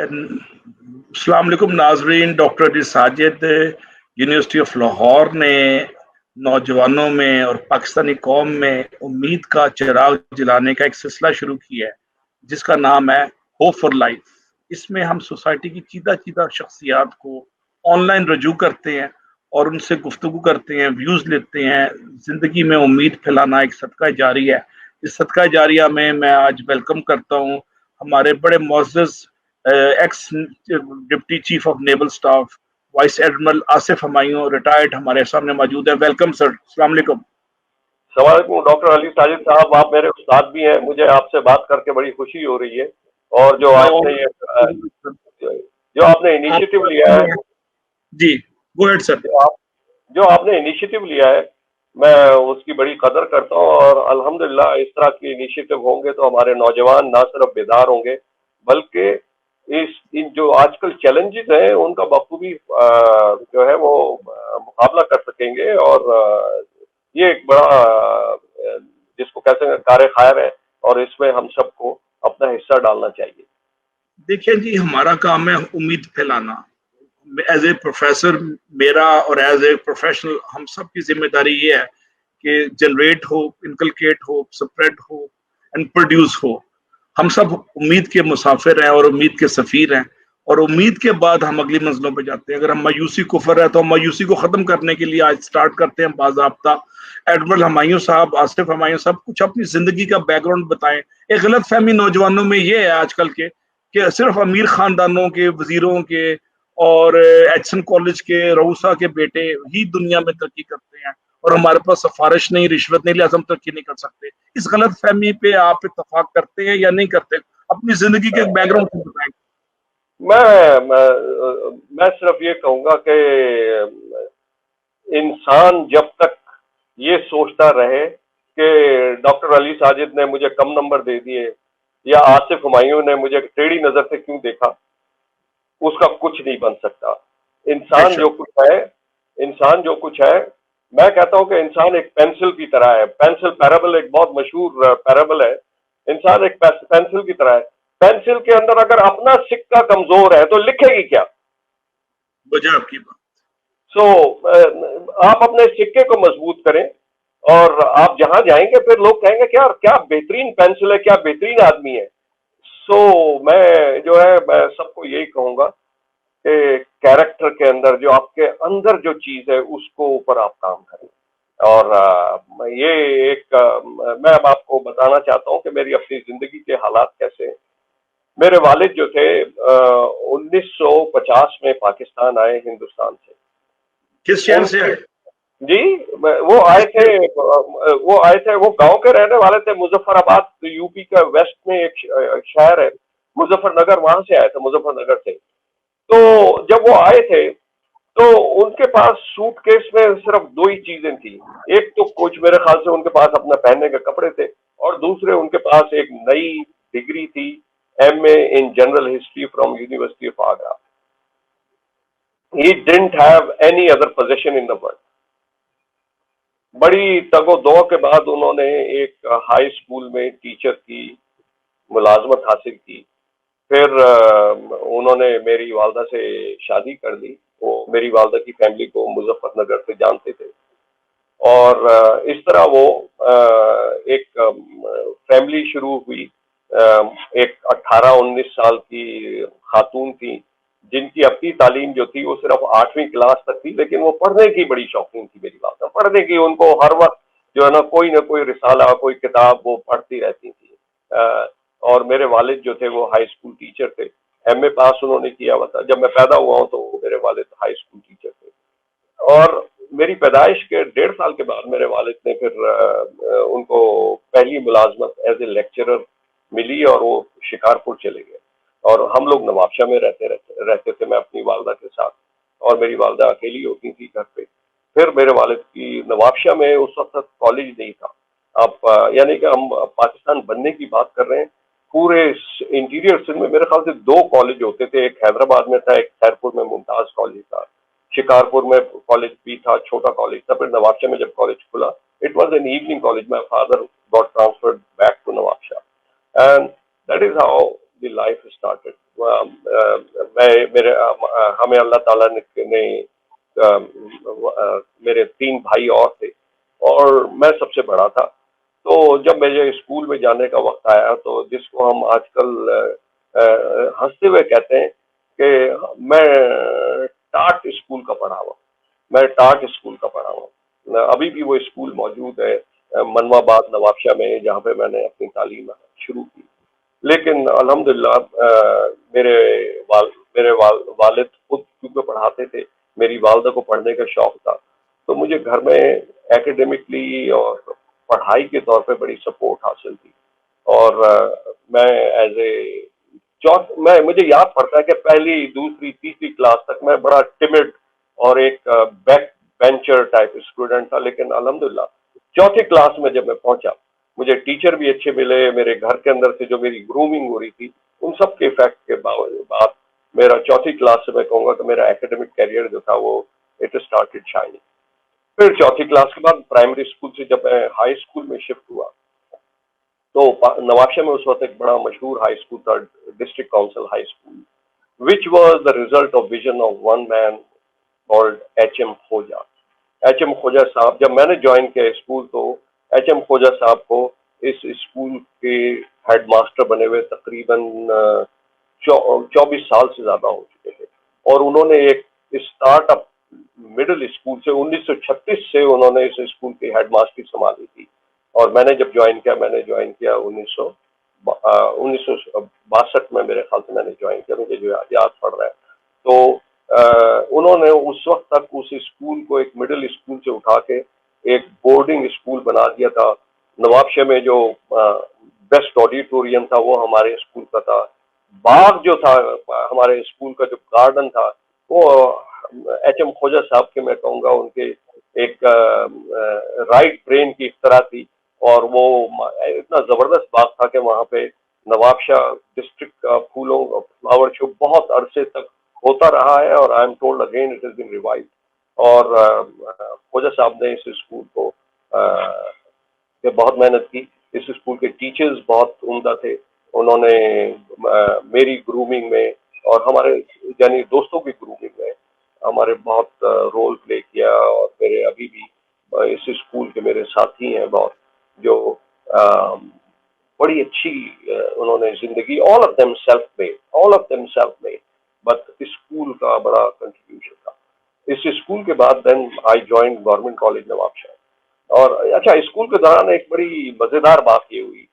अस्सलाम वालेकुम नाजरीन। Doctor Ali Sajid university of Lahore ने नौजवानों में और पाकिस्तानी कौम में उम्मीद का चिराग जलाने का एक सिलसिला शुरू किया है जिसका नाम है होप फॉर लाइफ। इसमें हम सोसाइटी की चीदा चीदा शख्सियात को ऑनलाइन रजू करते हैं और उनसे गुफ्तगू करते हैं, व्यूज़ लेते हैं। ज़िंदगी में उम्मीद फैलाना एक सदका जारी है। इस सदका जारिया में मैं आज वेलकम करता हूँ हमारे बड़े मुअज़्ज़ज़ ex deputy chief of naval staff vice admiral Asif Humayun retired हमारे सामने मौजूद है। Welcome sir. अस्सलाम वालेकुम। सलामुअलैकुम डॉक्टर अली साजिद साहब, आप मेरे उस्ताद भी हैं। मुझे आपसे बात करके बड़ी खुशी हो रही है। और जो आपने इनिशिएटिव लिया है जी, गो अहेड सर। जो आपने इनिशिएटिव लिया है, मैं उसकी बड़ी कदर करता हूँ। और अल्हम्दुलिल्लाह इस तरह के इनिशिएटिव होंगे तो हमारे नौजवान ना सिर्फ बेदार होंगे बल्कि इन जो आजकल चैलेंजेस हैं उनका बखूबी जो है वो मुकाबला कर सकेंगे। और ये एक बड़ा जिसको कहते हैं कार्य खैर है और इसमें हम सबको अपना हिस्सा डालना चाहिए। देखिए जी, हमारा काम है उम्मीद फैलाना। एज ए प्रोफेसर मेरा और एज ए प्रोफेशनल हम सब की जिम्मेदारी ये है कि जनरेट हो, इनकलकेट हो, स्प्रेड हो एंड प्रोड्यूस हो। हम सब उम्मीद के मुसाफिर हैं और उम्मीद के सफ़ीर हैं, और उम्मीद के बाद हम अगली मंजिलों पे जाते हैं। अगर हम मायूसी कुफर है तो हम मायूसी को ख़त्म करने के लिए आज स्टार्ट करते हैं बाज़ाब्ता। एडमिरल हुमायूं साहब, आसिफ हुमायूं साहब कुछ अपनी ज़िंदगी का बैकग्राउंड बताएं। एक गलत फहमी नौजवानों में ये है आजकल के कि सिर्फ अमीर ख़ानदानों के, वज़ीरों के और एचसन कॉलेज के रऊसा के बेटे ही दुनिया में तरक्की करते हैं और हमारे पास सिफारिश नहीं, रिश्वत नहीं, लिहाजा हम तरक्की नहीं कर सकते। इस गलत फहमी पे आप इत्तफाक करते हैं या नहीं करते? अपनी जिंदगी के बैकग्राउंड से बताएं। मैं सिर्फ ये कहूंगा कि इंसान जब तक ये सोचता रहे कि डॉक्टर अली साजिद ने मुझे कम नंबर दे दिए या आसिफ हुमायूं ने मुझे टेढ़ी नजर से क्यों देखा, उसका कुछ नहीं बन सकता। इंसान जो कुछ है, मैं कहता हूं कि इंसान एक पेंसिल की तरह है। पेंसिल पैराबल एक बहुत मशहूर पैराबल है। इंसान एक पेंसिल की तरह है। पेंसिल के अंदर अगर अपना सिक्का कमजोर है तो लिखेगी क्या? वजह आपकी बात। आप अपने सिक्के को मजबूत करें और आप जहां जाएंगे फिर लोग कहेंगे क्या क्या बेहतरीन पेंसिल है, क्या बेहतरीन आदमी है। मैं जो है मैं सबको यही कहूंगा कि कैरेक्टर के अंदर जो आपके अंदर जो चीज है उसको ऊपर आप काम करें। और ये मैं अब आपको बताना चाहता हूं कि मेरी अपनी जिंदगी के हालात कैसे हैं। मेरे वालिद जो थे 1950 में पाकिस्तान आए हिंदुस्तान से। किस शहर से आए जी? वो आए थे वो गांव के रहने वाले थे। मुजफ्फराबाद यूपी का वेस्ट में एक शहर है मुजफ्फरनगर, वहां से आए थे, मुजफ्फरनगर से। तो जब वो आए थे तो उनके पास सूटकेस में सिर्फ दो ही चीजें थी। एक तो कुछ मेरे ख्याल से उनके पास अपना पहनने के कपड़े थे और दूसरे उनके पास एक नई डिग्री थी, MA in General History from University of Agra. He didn't have any other possession in the world. बड़ी तगो-दो के बाद उन्होंने एक हाई स्कूल में टीचर की मुलाजमत हासिल की। फिर उन्होंने मेरी वालदा से शादी कर ली। वो मेरी वालदा की फैमिली को मुजफ्फरनगर से जानते थे और इस तरह वो एक फैमिली शुरू हुई। एक 18-19 साल की खातून थी जिनकी अपनी तालीम जो थी वो सिर्फ 8वीं क्लास तक थी, लेकिन वो पढ़ने की बड़ी शौकीन थी। मेरी वालदा पढ़ने की, उनको हर वक्त जो है ना कोई रिसाला, कोई किताब वो पढ़ती रहती थी। और मेरे वालिद जो थे वो हाई स्कूल टीचर थे। MA पास उन्होंने किया हुआ था। जब मैं पैदा हुआ हूं तो मेरे वालिद हाई स्कूल टीचर थे। और मेरी पैदाइश के 1.5 साल के बाद मेरे वालिद ने फिर उनको पहली मुलाजमत एज ए लेक्चरर मिली और वो शिकारपुर चले गए और हम लोग नवाबशाह में रहते थे, मैं अपनी वालदा के साथ, और मेरी वालदा अकेली होती थी घर पे। फिर मेरे वालिद की नवाबशाह में उस वक्त कॉलेज नहीं था। आप यानी कि हम पाकिस्तान बनने की बात कर रहे हैं। पूरे इंटीरियर सिंध में मेरे ख्याल से 2 कॉलेज होते थे। एक हैदराबाद में था, एक खैरपुर में मुमताज कॉलेज था, शिकारपुर में कॉलेज भी था, छोटा कॉलेज था। फिर नवाबशाह में जब कॉलेज खुला, it was an evening college. My father got transferred back to Nawabshah and that is how the life started. हमें अल्लाह ताला ने मेरे 3 भाई और थे और मैं सबसे बड़ा था। तो जब मेरे स्कूल में जाने का वक्त आया तो जिसको हम आजकल हंसते हुए कहते हैं कि मैं टाट स्कूल का पढ़ा हुआ। अभी भी वो स्कूल मौजूद है मनवाबाद नवाबशाह में, जहाँ पे मैंने अपनी तालीम शुरू की। लेकिन अल्हम्दुलिल्लाह वालिद खुद क्योंकि पढ़ाते थे, मेरी वालदा को पढ़ने का शौक था, तो मुझे घर में एकेडमिकली और पढ़ाई के तौर पे बड़ी सपोर्ट हासिल थी। और मैं एज ए मैं मुझे याद पड़ता है कि पहली, दूसरी, तीसरी क्लास तक मैं बड़ा टिमिड और एक बैक बेंचर टाइप स्टूडेंट था, लेकिन अल्हम्दुलिल्लाह चौथी क्लास में जब मैं पहुंचा, मुझे टीचर भी अच्छे मिले, मेरे घर के अंदर से जो मेरी ग्रूमिंग हो रही थी, उन सब के इफेक्ट के बाद मेरा चौथी क्लास से मैं कहूँगा कि मेरा एकेडमिक करियर जो था वो इट स्टार्टेड शाइनिंग। फिर चौथी क्लास के बाद प्राइमरी स्कूल से जब मैं हाई स्कूल में शिफ्ट हुआ, तो नवाबशाह में उस वक्त एक बड़ा मशहूर हाई स्कूल था, district council high school, which was the result of vision of one man called HM. खोजा। एच.एम. खोजा साहब, जब मैंने ज्वाइन किया स्कूल तो एच.एम. खोजा साहब को इस स्कूल के हेडमास्टर बने हुए तकरीबन 24 साल से ज्यादा हो चुके थे, और उन्होंने एक स्टार्टअप मिडिल स्कूल से 1936 से उन्होंने इस स्कूल की हेडमास्टरी संभाली थी। और मैंने जब मैंने ज्वाइन किया 1962 में, मेरे ख्याल से मैंने ज्वाइन किया, मुझे जो याद पड़ रहा है। तो उन्होंने उस वक्त तक उस स्कूल को एक मिडिल स्कूल से उठा के एक बोर्डिंग स्कूल बना दिया था। नवाबशाह में जो बेस्ट ऑडिटोरियम था वो हमारे स्कूल का था। बाग जो था हमारे स्कूल का, जो गार्डन था, वो एच.एम. खोजा साहब के, मैं कहूँगा उनके एक राइट ब्रेन की एक तरह थी। और वो इतना जबरदस्त बाग था कि वहाँ पे नवाबशाह डिस्ट्रिक्ट का फ्लावर शो बहुत अरसे तक होता रहा है, और I am told again it is been revived. और खोजा साहब ने इस स्कूल को पे बहुत मेहनत की। इस स्कूल के टीचर्स बहुत उम्दा थे, उन्होंने मेरी ग्रूमिंग में और हमारे यानी दोस्तों की ग्रूमिंग में हमारे बहुत रोल प्ले किया। और मेरे अभी भी इस स्कूल के मेरे साथी हैं बहुत, जो बड़ी अच्छी उन्होंने जिंदगी, all of them self made, but school का बड़ा कंट्रीब्यूशन था। इस स्कूल के बाद then I join government college Nawabshah. और अच्छा, स्कूल के दौरान एक बड़ी मजेदार बात ये हुई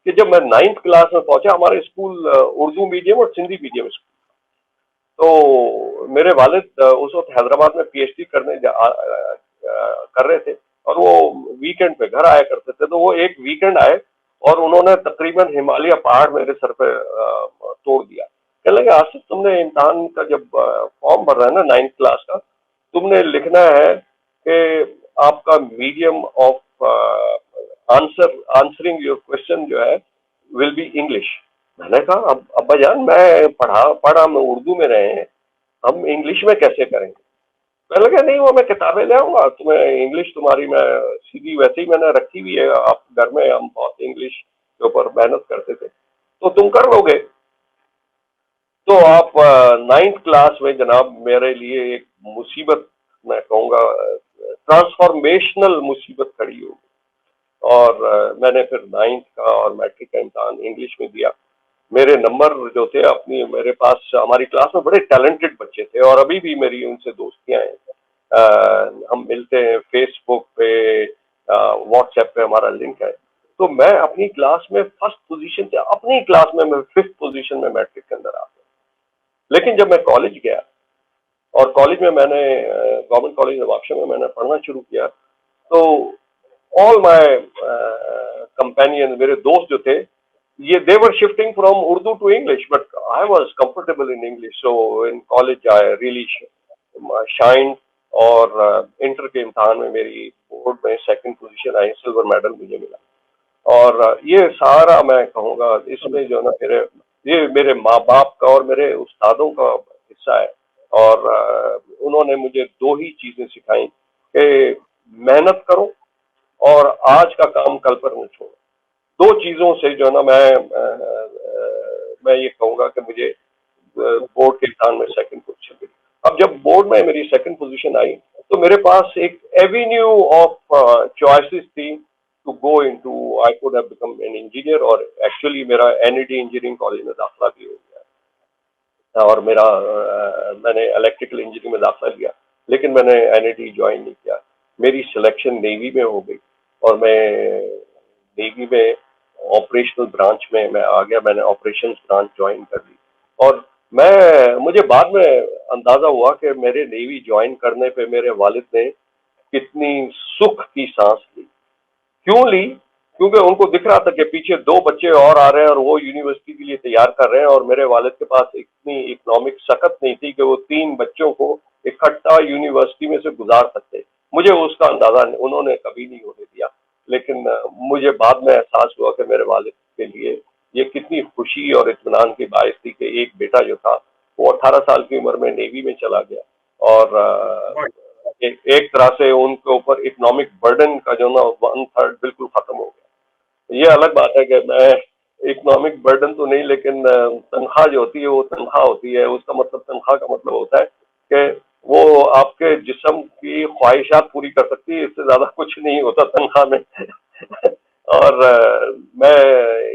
कि जब मैं 9th क्लास में पहुंचा, हमारे स्कूल उर्दू मीडियम और सिंधी मीडियम स्कूल, तो मेरे वालिद उस वक्त हैदराबाद में पीएचडी कर रहे थे, और वो वीकेंड पे घर आया करते थे। तो वो एक वीकेंड आए और उन्होंने तकरीबन हिमालय पहाड़ मेरे सर पे तोड़ दिया। कहने लगे, आसिफ, तुमने इम्तहान का जब फॉर्म भर रहा है ना 9th क्लास का, तुमने लिखना है कि आपका medium of answering your question जो है विल बी इंग्लिश। मैंने कहा, अब अब्बा जान, मैं पढ़ा मैं उर्दू में रहे हैं, हम इंग्लिश में कैसे करेंगे? मैंने कहा, नहीं, वो मैं किताबें ले आऊंगा, तुम्हें इंग्लिश तुम्हारी मैं सीधी वैसे ही मैंने रखी हुई है, आप घर में हम बहुत इंग्लिश के ऊपर मेहनत करते थे, तो तुम कर लोगे। तो आप 9th क्लास में जनाब मेरे लिए एक मुसीबत, मैं कहूँगा ट्रांसफॉर्मेशनल मुसीबत खड़ी हो। और मैंने फिर 9th का और मैट्रिक का इम्तहान इंग्लिश में दिया। मेरे नंबर जो थे, अपनी मेरे पास हमारी क्लास में बड़े टैलेंटेड बच्चे थे, और अभी भी मेरी उनसे दोस्तियां हैं। हम मिलते हैं फेसबुक पे, व्हाट्सएप पे हमारा लिंक है। तो मैं अपनी क्लास में फर्स्ट पोजीशन से, अपनी क्लास में मैं 5th पोजीशन में मैट्रिक के अंदर आ गया। लेकिन जब मैं कॉलेज गया, और कॉलेज में मैंने गवर्नमेंट कॉलेज नवाबशाह में मैंने पढ़ना शुरू किया, तो ऑल माय कंपेनियन, मेरे दोस्त जो थे, ये they were shifting from Urdu to English, but I was comfortable in English. So in college I really shined, और इंटर के इम्तहान में मेरी बोर्ड में 2nd पोजीशन आई, सिल्वर मेडल मुझे मिला। और ये सारा मैं कहूँगा इसमें जो ना ये मेरे माँ बाप का और मेरे उस्तादों का हिस्सा है। और उन्होंने मुझे 2 ही चीजें सिखाई कि मेहनत करो और आज का काम कल पर न छोड़ो। 2 चीजों से जो ना मैं ये कहूँगा कि मुझे बोर्ड के एग्जाम में सेकंड पोजीशन मिली। अब जब बोर्ड में मेरी सेकंड पोजीशन आई तो मेरे पास एक एवेन्यू ऑफ चॉइसेस थी to go into, I could have become an engineer, और एक्चुअली मेरा एनईटी इंजीनियरिंग कॉलेज में दाखिला भी हो गया और मैंने इलेक्ट्रिकल इंजीनियरिंग में दाखिला लिया, लेकिन मैंने एनईटी ज्वाइन नहीं किया। मेरी सिलेक्शन नेवी में हो गई और मैं नेवी में ऑपरेशनल ब्रांच में मैं आ गया। मैंने ऑपरेशंस ब्रांच ज्वाइन कर ली और मुझे बाद में अंदाजा हुआ कि मेरे नेवी ज्वाइन करने पे मेरे वालिद ने कितनी सुख की सांस ली। क्यों ली? क्योंकि उनको दिख रहा था कि पीछे 2 बच्चे और आ रहे हैं और वो यूनिवर्सिटी के लिए तैयार कर रहे हैं, और मेरे वालिद के पास इतनी इकोनॉमिक सकत नहीं थी कि वो 3 बच्चों को इकट्ठा यूनिवर्सिटी में से गुजार सकते। मुझे उसका अंदाजा उन्होंने कभी नहीं होने दिया, लेकिन मुझे बाद में एहसास हुआ कि मेरे वालिद के लिए ये कितनी खुशी और इत्मीनान की बात थी कि एक बेटा जो था वो 18 साल की उम्र में नेवी में चला गया और एक तरह से उनके ऊपर इकोनॉमिक बर्डन का जो ना 1/3 बिल्कुल खत्म हो गया। ये अलग बात है कि मैं इकोनॉमिक बर्डन तो नहीं, लेकिन तनख्वाह जो होती है वो तनख्वाह होती है। उसका मतलब, तनख्वाह का मतलब होता है कि वो आपके जिस्म की ख्वाहिशात पूरी कर सकती है, इससे ज्यादा कुछ नहीं होता तनख्वाह में। और मैं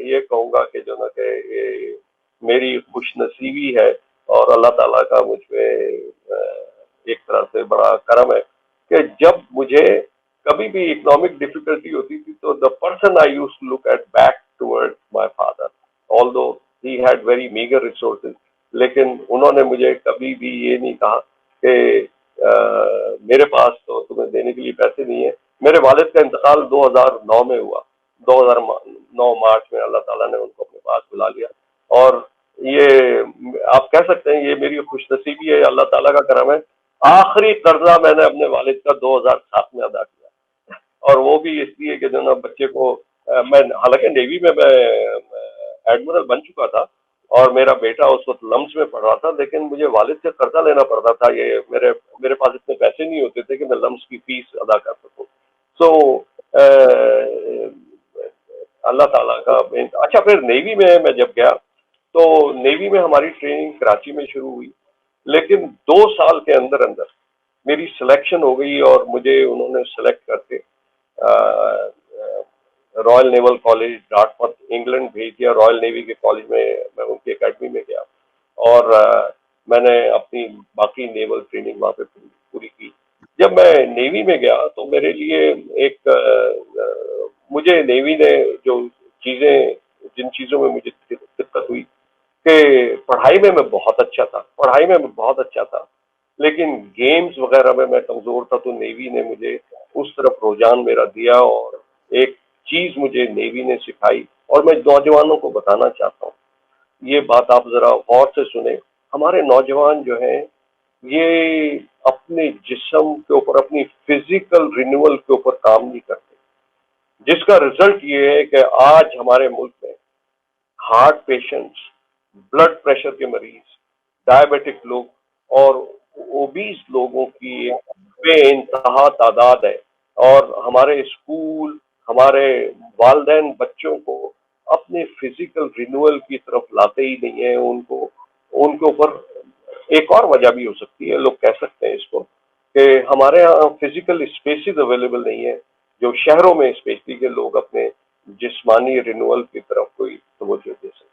ये कहूँगा कि जो ना कि ये मेरी खुशनसीबी है और अल्लाह ताला का मुझ पे एक तरह से बड़ा करम है कि जब मुझे कभी भी इकोनॉमिक डिफिकल्टी होती थी तो the person I use to look at back towards my father, although he had very meagre resources, लेकिन उन्होंने मुझे कभी भी ये नहीं कहा कि मेरे पास तो तुम्हें देने के लिए पैसे नहीं है। मेरे वालिद का इंतकाल 2009 में हुआ। 2009 मार्च में अल्लाह ताला ने उनको अपने पास बुला लिया और ये आप कह सकते हैं ये मेरी खुशनसीबी है, अल्लाह ताला का करम है। आखिरी कर्जा मैंने अपने वालिद का 2007 में अदा किया और वो भी इसलिए कि जो ना बच्चे को मैं हालांकि नेवी में मैं एडमिरल बन चुका था और मेरा बेटा उस वक्त लम्स में पढ़ रहा था, लेकिन मुझे वालिद से कर्जा लेना पड़ता था। ये मेरे मेरे पास इतने पैसे नहीं होते थे कि मैं लम्स की फीस अदा कर सकूं। सो अल्लाह ताला का। अच्छा, फिर नेवी में मैं जब गया तो नेवी में हमारी ट्रेनिंग कराची में शुरू हुई, लेकिन 2 साल के अंदर अंदर मेरी सिलेक्शन हो गई और मुझे उन्होंने सेलेक्ट करके रॉयल नेवल कॉलेज डार्टमouth इंग्लैंड भेज दिया। रॉयल नेवी के कॉलेज में मैं उनकी एकेडमी में गया और मैंने अपनी बाकी नेवल ट्रेनिंग वहाँ पे पूरी की। जब मैं नेवी में गया तो मेरे लिए मुझे नेवी ने जो चीजें जिन चीजों में मुझे दिक्कत हुई कि पढ़ाई में मैं बहुत अच्छा था, लेकिन गेम्स वगैरह में मैं कमजोर था। तो नेवी ने मुझे उस तरफ रुझान मेरा दिया और एक चीज मुझे नेवी ने सिखाई और मैं नौजवानों को बताना चाहता हूँ। ये बात आप जरा गौर से सुने। हमारे नौजवान जो हैं ये अपने जिस्म के ऊपर, अपनी फिजिकल रिन्यूअल के ऊपर काम नहीं करते, जिसका रिजल्ट ये है कि आज हमारे मुल्क में हार्ट पेशेंट्स, ब्लड प्रेशर के मरीज, डायबिटिक लोग और ओबीज लोगों की बेइंतहा तादाद है। और हमारे स्कूल, हमारे वालिदैन बच्चों को अपने फिजिकल रिन्यूअल की तरफ लाते ही नहीं है। उनके ऊपर एक और वजह भी हो सकती है, लोग कह सकते हैं इसको, कि हमारे यहाँ फिजिकल स्पेसेस अवेलेबल नहीं है जो शहरों में स्पेशली के लोग अपने जिस्मानी रिन्यूअल की तरफ कोई तवज्जो दे सके।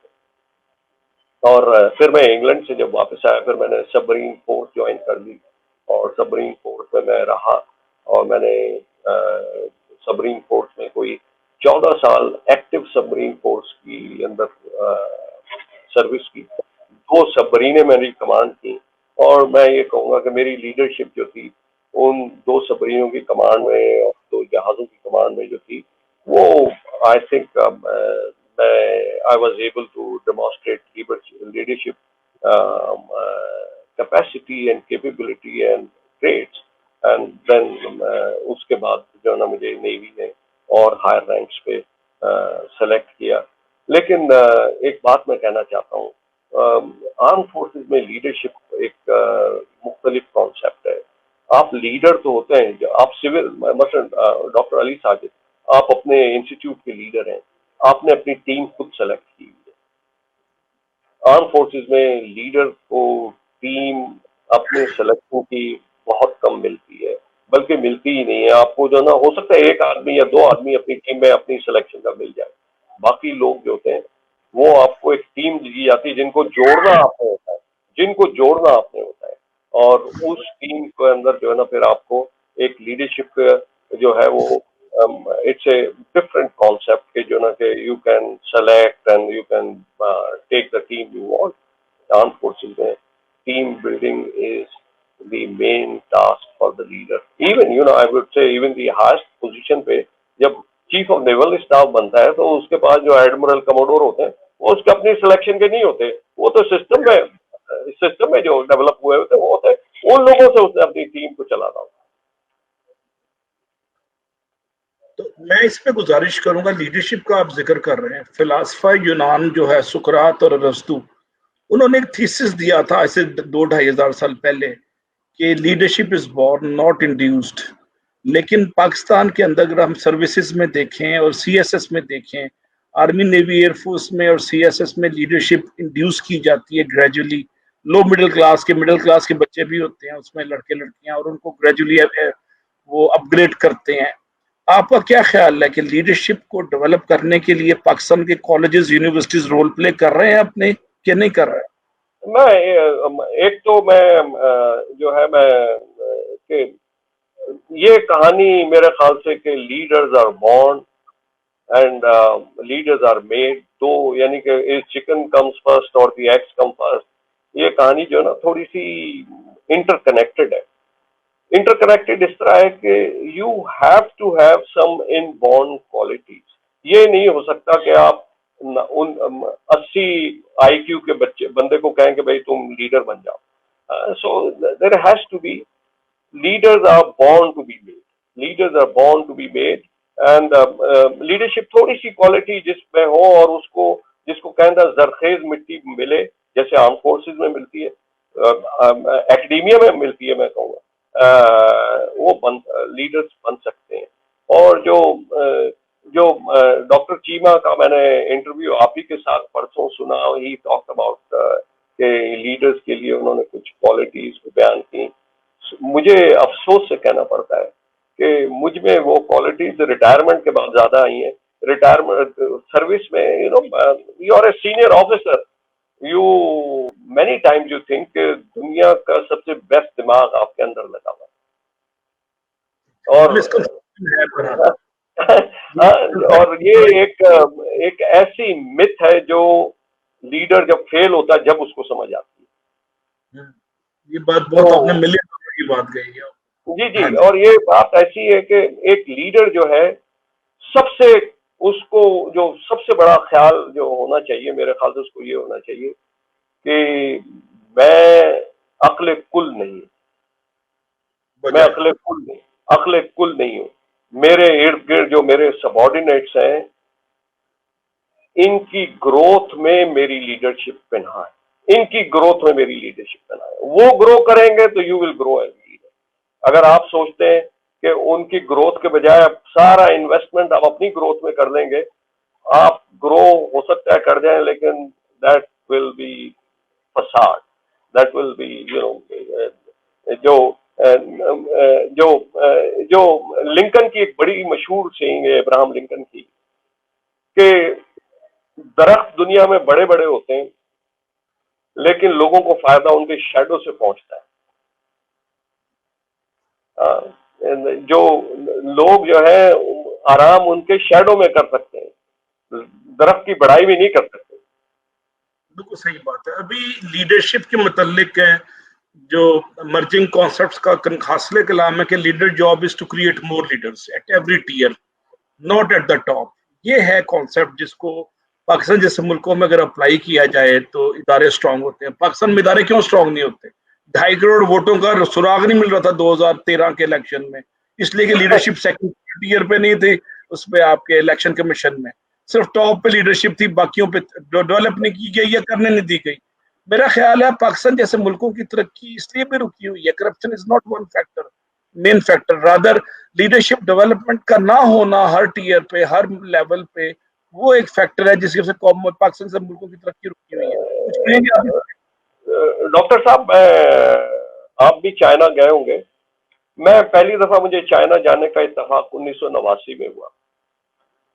और फिर मैं इंग्लैंड से जब वापस आया, फिर मैंने सबमरीन फोर्स ज्वाइन कर ली और सबमरीन फोर्स में मैं रहा और मैंने सबमरीन फोर्स में कोई 14 साल एक्टिव सबमरीन फोर्स की अंदर सर्विस की। 2 सबमरीनें मेरी कमांड थी और मैं ये कहूँगा कि मेरी लीडरशिप जो थी उन 2 सबमरीनों की कमांड में और 2 जहाज़ों की कमांड में जो थी, वो I think I was able to demonstrate leadership, capacity and capability and traits, and then उसके बाद जो ना मुझे नेवी ने और हायर रैंक्स पे सेलेक्ट किया। लेकिन एक बात मैं कहना चाहता हूँ, आर्म फोर्सेस में लीडरशिप एक मुख्तलिफ कॉन्सेप्ट है। आप लीडर तो होते हैं, जो आप सिविल, मसलन डॉक्टर अली साजिद, आप अपने इंस्टीट्यूट के लीडर हैं, आपने अपनी टीम खुद सेलेक्ट की हुई है। आर्म फोर्सेस में लीडर को टीम अपने सिलेक्शन की बहुत कम मिलती है, बल्कि मिलती ही नहीं है। आपको जो ना हो सकता है एक आदमी या दो आदमी अपनी टीम में अपनी सिलेक्शन का मिल जाए, बाकी लोग जो होते हैं वो आपको एक टीम दी जाती है जिनको जोड़ना आपने होता है, जिनको जोड़ना आपने होता है। और उस टीम के अंदर जो है ना फिर आपको एक लीडरशिप जो है वो इट्स ए डिफरेंट कॉन्सेप्ट के जो ना कि you can select and you can take the team you want. Arm forces में team building is the main task for the leader. Even I would say even the highest position पे जब chief of naval staff बनता है तो उसके पास जो admiral commodore होते हैं वो उसके अपनी सिलेक्शन के नहीं होते, वो तो सिस्टम में जो डेवलप हुए होते हैं वो होते हैं, उन लोगों से उसने अपनी टीम को चलाना होता तो मैं इस पे गुजारिश करूंगा, लीडरशिप का आप जिक्र कर रहे हैं, फिलासफा यूनान जो है सुकरात और अरस्तु, उन्होंने एक थीसिस दिया था ऐसे 2-2,500 साल पहले कि leadership is born not induced. लेकिन पाकिस्तान के अंदर अगर हम सर्विसेज में देखें और सीएसएस में देखें, आर्मी नेवी एयरफोर्स में और सीएसएस में लीडरशिप इंड्यूस की जाती है ग्रेजुअली। लो मिडिल क्लास के बच्चे भी होते हैं उसमें, लड़के लड़कियां, और उनको ग्रेजुअली वो अपग्रेड करते हैं। आपका क्या ख्याल है कि लीडरशिप को डेवलप करने के लिए पाकिस्तान के कॉलेजेस यूनिवर्सिटीज रोल प्ले कर रहे हैं अपने, कि नहीं कर रहे हैं? एक तो मैं जो है मैं कि ये कहानी मेरे ख्याल से कि leaders are born and leaders are made, तो यानी कि इज चिकन कम्स फर्स्ट और द एग्स कम फर्स्ट, ये कहानी जो है ना थोड़ी सी इंटरकनेक्टेड है। इंटरकनेक्टेड इस तरह है कि you have to have some inborn qualities. ये नहीं हो सकता कि आप उन 80 IQ के बंदे को कहें कि भाई तुम लीडर बन जाओ। So there has to be, leaders are born to be made, leaders are born to be made and leadership थोड़ी सी क्वालिटी जिसमें हो और उसको जिसको कहना जरखेज मिट्टी मिले, जैसे आर्म फोर्सेज में मिलती है, एकेडमिया में मिलती है, मैं कहूँगा वो लीडर्स बन सकते हैं। और जो डॉक्टर चीमा का मैंने इंटरव्यू आप ही के साथ परसों सुना, ही टॉक अबाउट के लीडर्स के लिए उन्होंने कुछ क्वालिटीज बयान की। मुझे अफसोस से कहना पड़ता है कि मुझ में वो क्वालिटीज रिटायरमेंट के बाद ज्यादा आई हैं। रिटायरमेंट सर्विस में you are a senior officer, you many times you think दुनिया का सबसे बेस्ट दिमाग आपके अंदर लगा हुआ और ये एक ऐसी मिथ है जो लीडर जब फेल होता है जब उसको समझ आती है। ये बात बहुत आपने मिलियन डॉलर की बात कही है। जी, और ये बात ऐसी है कि एक लीडर जो है सबसे उसको जो सबसे बड़ा ख्याल जो होना चाहिए मेरे ख्याल से उसको ये होना चाहिए कि मैं अक्ल कुल नहीं, मैं अक्ल कुल नहीं हूँ। मेरे इर्द गिर्द जो मेरे सबॉर्डिनेट्स हैं इनकी ग्रोथ में मेरी लीडरशिप पहना है, इनकी ग्रोथ में मेरी लीडरशिप पहना है। वो ग्रो करेंगे तो you will grow as leader. अगर आप सोचते हैं कि उनकी ग्रोथ के बजाय आप सारा इन्वेस्टमेंट आप अपनी ग्रोथ में कर देंगे, आप ग्रो हो सकता है कर जाए, लेकिन that will be facade, that will be जो लिंकन की एक बड़ी मशहूर सेइंग है, अब्राहम लिंकन की, कि दरख्त दुनिया में बड़े बड़े होते हैं लेकिन लोगों को फायदा उनके शैडो से पहुंचता है। जो लोग जो है आराम उनके शैडो में कर सकते हैं, दरख्त की बढ़ाई भी नहीं कर सकते। बिल्कुल सही बात है। अभी लीडरशिप के मुतालिक जो मर्जिंग कॉन्सेप्ट्स का हासिल कलाम है कि leader job is to create more leaders at every tier, not at the top. ये है कॉन्सेप्ट जिसको पाकिस्तान जैसे मुल्कों में अगर अप्लाई किया जाए तो इदारे स्ट्रांग होते हैं। पाकिस्तान में इदारे क्यों स्ट्रांग नहीं होते? 2.5 करोड़ वोटों का सुराग नहीं मिल रहा था 2013 के इलेक्शन में, इसलिए कि लीडरशिप सेकंड टियर पे नहीं थी, उस पे आपके इलेक्शन कमीशन में सिर्फ टॉप पे लीडरशिप थी, बाकियों पे डेवलप नहीं की गई या करने नहीं दी गई। मेरा ख्याल है पाकिस्तान जैसे मुल्कों की तरक्की इसलिए भी रुकी हुई है, corruption is not one factor, main factor, rather leadership development का ना होना हर टियर पे, हर लेवल पे, वो एक फैक्टर है जिसकी वजह से पाकिस्तान से मुल्कों की तरक्की रुकी हुई है। कुछ कहेंगे आप? डॉक्टर साहब, आप भी चाइना गए होंगे। मैं पहली दफा मुझे चाइना जाने का इत्तेफाक 1989 में हुआ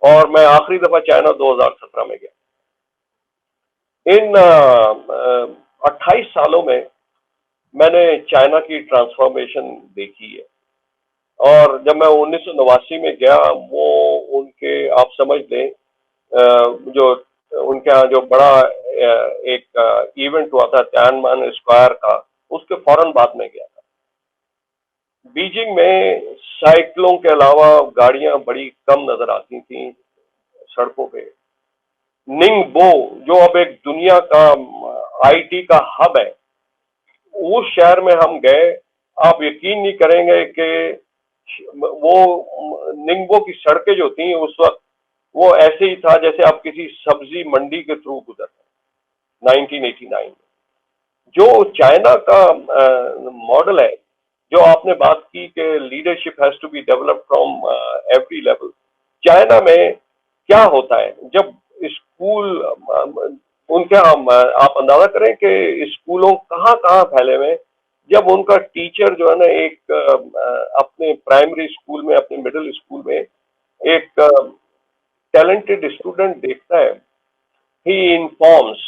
और मैं आखिरी दफा चाइना 2017 में गया। इन 28 सालों में मैंने चाइना की ट्रांसफॉर्मेशन देखी है। और जब मैं 1989 में गया, वो उनके आप समझ लें जो उनके यहाँ जो बड़ा एक इवेंट हुआ था तियाननमेन स्क्वायर का, उसके फौरन बाद में गया था। बीजिंग में साइकिलों के अलावा गाड़ियां बड़ी कम नजर आती थी सड़कों पे। निंगबो, जो अब एक दुनिया का आईटी का हब है, उस शहर में हम गए। आप यकीन नहीं करेंगे कि वो निंगबो की सड़कें जो थी उस वक्त, वो ऐसे ही था जैसे आप किसी सब्जी मंडी के थ्रू गुजर रहे 1989 में। जो चाइना का मॉडल है, जो आपने बात की कि leadership has to be developed from every level. China में क्या होता है, जब स्कूल उनके आप अंदाजा करें कि स्कूलों कहाँ कहाँ फैले हुए हैं। जब उनका टीचर जो है ना, एक अपने प्राइमरी स्कूल में, अपने मिडिल स्कूल में एक टैलेंटेड स्टूडेंट देखता है, he informs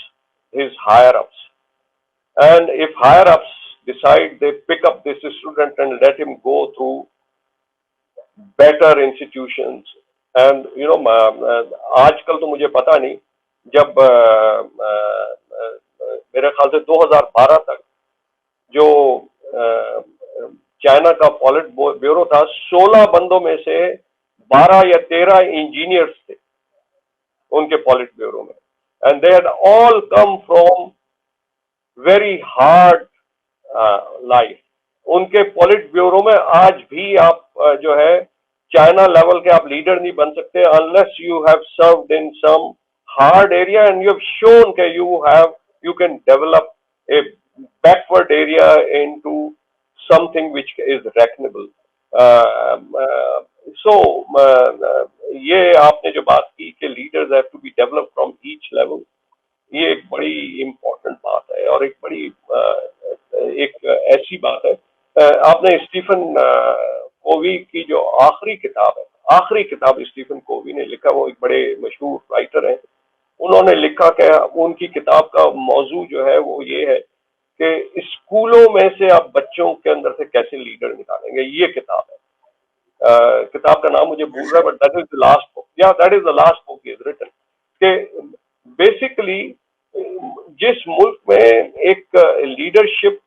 his higher ups, and if higher ups decide, they pick up this student and let him go through better institutions. And आजकल तो मुझे पता नहीं, जब मेरे ख्याल से 2012 तक जो चाइना का पॉलिट ब्यूरो था, 16 बंदों में से 12 या 13 इंजीनियर्स थे उनके पॉलिट ब्यूरो में, and they had all come from very hard life. उनके पॉलिट ब्यूरो में आज भी आप जो है चाइना लेवल के आप लीडर नहीं बन सकते unless you have served in some hard area and you have shown कि you can develop a backward area into something which is reckonable. So ये आपने जो बात की कि leaders have to be develop from each level, ये एक बड़ी इम्पोर्टेंट बात है और एक बड़ी एक ऐसी बात है। आपने स्टीफन कोवी की जो आखिरी किताब स्टीफन कोवी ने लिखा, वो एक बड़े मशहूर राइटर हैं। उन्होंने लिखा कि उनकी किताब का मौजू जो है वो ये है कि स्कूलों में से आप बच्चों के अंदर से कैसे लीडर निकालेंगे। ये किताब है, किताब का नाम मुझे भूल रहा है, but that is the last book, या that is the last book is written. कि बेसिकली जिस मुल्क में एक लीडरशिप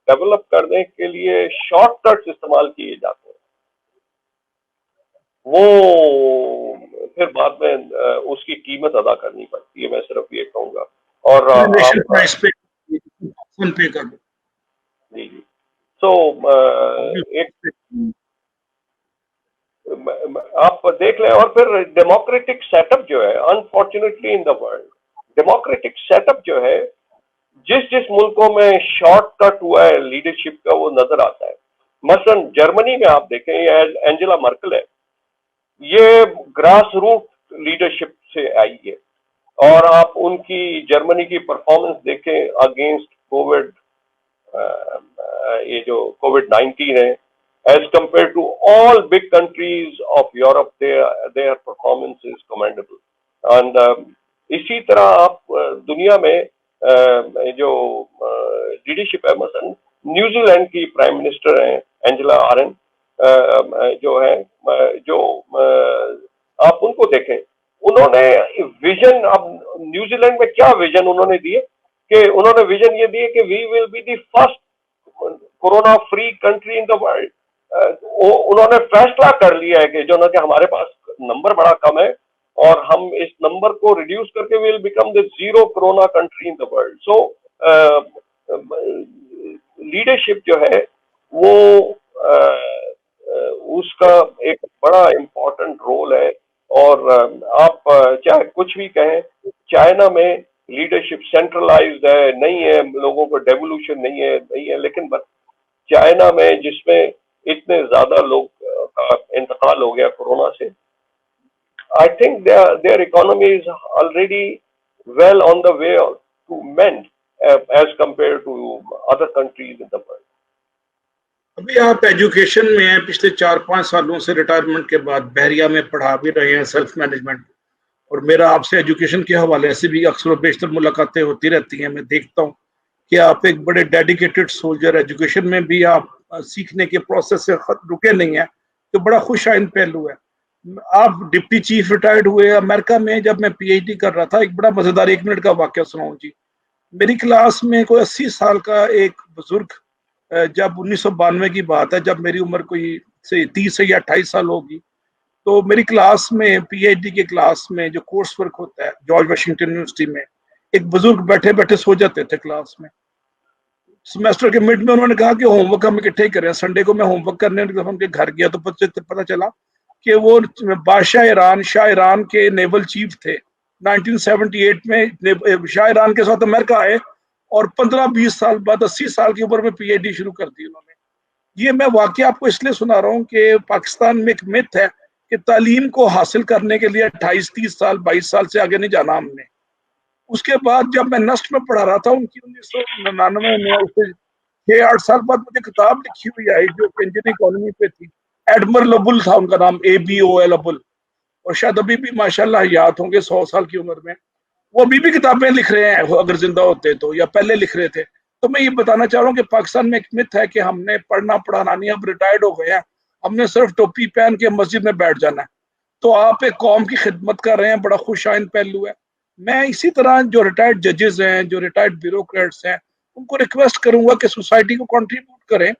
डेवलप करने के लिए शॉर्टकट्स इस्तेमाल किए जाते हैं, वो फिर बाद में उसकी कीमत अदा करनी पड़ती है। मैं सिर्फ ये कहूंगा। और पे कर दो। जी जी। सो एक आप देख लें। और फिर डेमोक्रेटिक सेटअप जो है, unfortunately in the world, democratic setup जो है जिस मुल्कों में शॉर्टकट हुआ है लीडरशिप का, वो नजर आता है। मसलन जर्मनी में आप देखें, ये एंजेला मर्केल है, ये ग्रास रूट लीडरशिप से आई है। और आप उनकी जर्मनी की परफॉर्मेंस देखें अगेंस्ट कोविड, ये जो कोविड-19 है, as compared to all big countries of Europe, their performance is commendable. And इसी तरह आप दुनिया में जो लीडरशिप है, मसलन न्यूजीलैंड की प्राइम मिनिस्टर हैं एंजेला आर्डर्न, जो है, जो आप उनको देखें, उन्होंने विजन, अब न्यूजीलैंड में क्या विजन उन्होंने दिए, कि उन्होंने विजन ये दिए कि we will be the first corona free country in the world. उन्होंने फैसला कर लिया है कि जो ना कि हमारे पास नंबर बड़ा कम है और हम इस नंबर को रिड्यूस करके will become the zero corona country in the world. So leadership जो है वो उसका एक बड़ा इम्पोर्टेंट रोल है। और आप चाहे कुछ भी कहें, चाइना में लीडरशिप सेंट्रलाइज्ड है, नहीं है, लोगों को डेवोल्यूशन नहीं है, लेकिन चाइना में जिसमें इतने ज्यादा लोग का इंतकाल हो गया कोरोना से, I think there economy is already well on the way to mend as compared to other countries in the world. अभी आप एजुकेशन में हैं, पिछले 4-5 सालों से रिटायरमेंट के बाद बहरिया में पढ़ा भी रहे हैं सेल्फ मैनेजमेंट, और मेरा आपसे एजुकेशन के हवाले से भी अक्सर और बेशतर मुलाकातें होती रहती हैं। मैं देखता हूँ कि आप एक बड़े डेडिकेटेड सोल्जर, एजुकेशन में भी आप सीखने के प्रोसेस से रुके नहीं हैं, तो बड़ा खुशाइन पहलू है। आप डिप्टी चीफ रिटायर्ड हुए अमेरिका में, जब मैं पीएचडी कर रहा था, एक बड़ा मजेदार 1 मिनट का वाकया सुनाऊं जी। मेरी क्लास में कोई 80 साल का एक बुजुर्ग, जब 1992 की बात है, जब मेरी उम्र कोई से 30 या 28 साल होगी, तो मेरी क्लास में, पीएचडी के क्लास में जो कोर्स वर्क होता है जॉर्ज वाशिंगटन यूनिवर्सिटी में, एक बुजुर्ग बैठे बैठे सो जाते थे क्लास में। सेमेस्टर के मिड में उन्होंने कहा कि होमवर्क हम इकट्ठे करें। संडे को मैं होमवर्क करने जब उनके घर गया तो पता चला कि वो बादशाह ईरान, शाह ईरान के नेवल चीफ थे। 1978 में शाह ईरान के साथ अमेरिका आए और 15-20 साल बाद 80 साल की उम्र में पीएचडी शुरू कर दी उन्होंने। ये मैं वाकया आपको इसलिए सुना रहा हूँ कि पाकिस्तान में एक मिथ है कि तालीम को हासिल करने के लिए 28-30 साल 22 साल से आगे नहीं जाना हमने। उसके बाद जब मैं नस्ट में पढ़ा रहा था, उनकी 1999 में, उससे 6-8 साल बाद मुझे किताब लिखी हुई आई जो इंडियन इकोनॉमी पे थी। एडमर लबुल था उनका नाम, ABOL अबुल, और शायद अभी भी माशाल्लाह याद होंगे 100 साल की उम्र में। वो अभी भी किताबें लिख रहे हैं, अगर जिंदा होते तो, या पहले लिख रहे थे। तो मैं ये बताना चाह रहा हूँ कि पाकिस्तान में एक मिथ है कि हमने पढ़ना पढ़ाना नहीं, अब रिटायर्ड हो गए हैं, हमने सिर्फ टोपी पहन के मस्जिद में बैठ जाना है। तो आप एक कौम की खिदमत कर रहे हैं, बड़ा खुशाइन पहलू है। मैं इसी तरह जो रिटायर्ड जजेस हैं, जो रिटायर्ड ब्यूरोक्रेट्स हैं, उनको रिक्वेस्ट करूंगा कि सोसाइटी को कंट्रीब्यूट करें,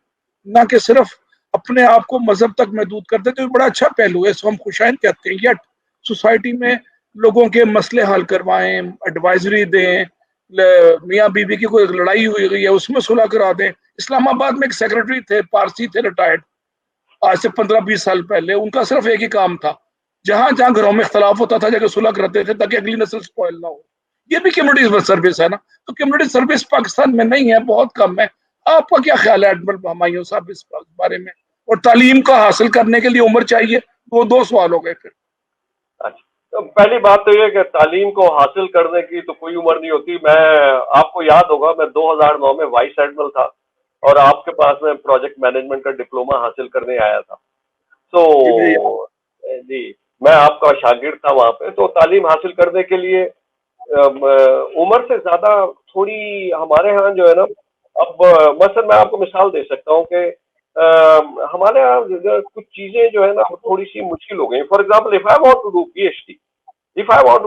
ना कि सिर्फ अपने आप को मजहब तक महदूद कर दें। तो बड़ा अच्छा पहलू है, इसको हम खुशाइन कहते हैं। यट सोसाइटी में लोगों के मसले हल करवाएं, एडवाइजरी दें, मियाँ बीवी की कोई लड़ाई हुई है उसमें सुलह करा दें। इस्लामाबाद में एक सेक्रेटरी थे, पारसी थे, रिटायर्ड, आज से 15-20 साल पहले। उनका सिर्फ एक ही काम था, जहां जहां घरों में इख्तलाफ होता था जाके सुलह करते थे ताकि अगली नस्ल स्पॉइल ना हो। ये भी कम्युनिटी सर्विस है ना। तो कम्युनिटी सर्विस पाकिस्तान में नहीं है, बहुत कम है। आपका क्या ख्याल है एडमिरल हमायूं साहब इस बारे में? और तालीम को हासिल करने के लिए उम्र चाहिए? वो दो सवाल हो गए फिर। अच्छा, तो पहली बात तो ये कि तालीम को हासिल करने की तो कोई उम्र नहीं होती। मैं, आपको याद होगा, मैं 2009 में वाइस एडमिरल था और आपके पास में प्रोजेक्ट मैनेजमेंट का डिप्लोमा हासिल करने आया था। तो जी, मैं आपका शागिर्द था वहां पे। तो तालीम हासिल करने के लिए उम्र से ज्यादा थोड़ी हमारे यहाँ जो है ना, अब मसलन मैं आपको मिसाल दे सकता हूँ कि हमारे यहाँ कुछ चीजें जो है ना थोड़ी सी मुश्किल हो गई। For example, if I want to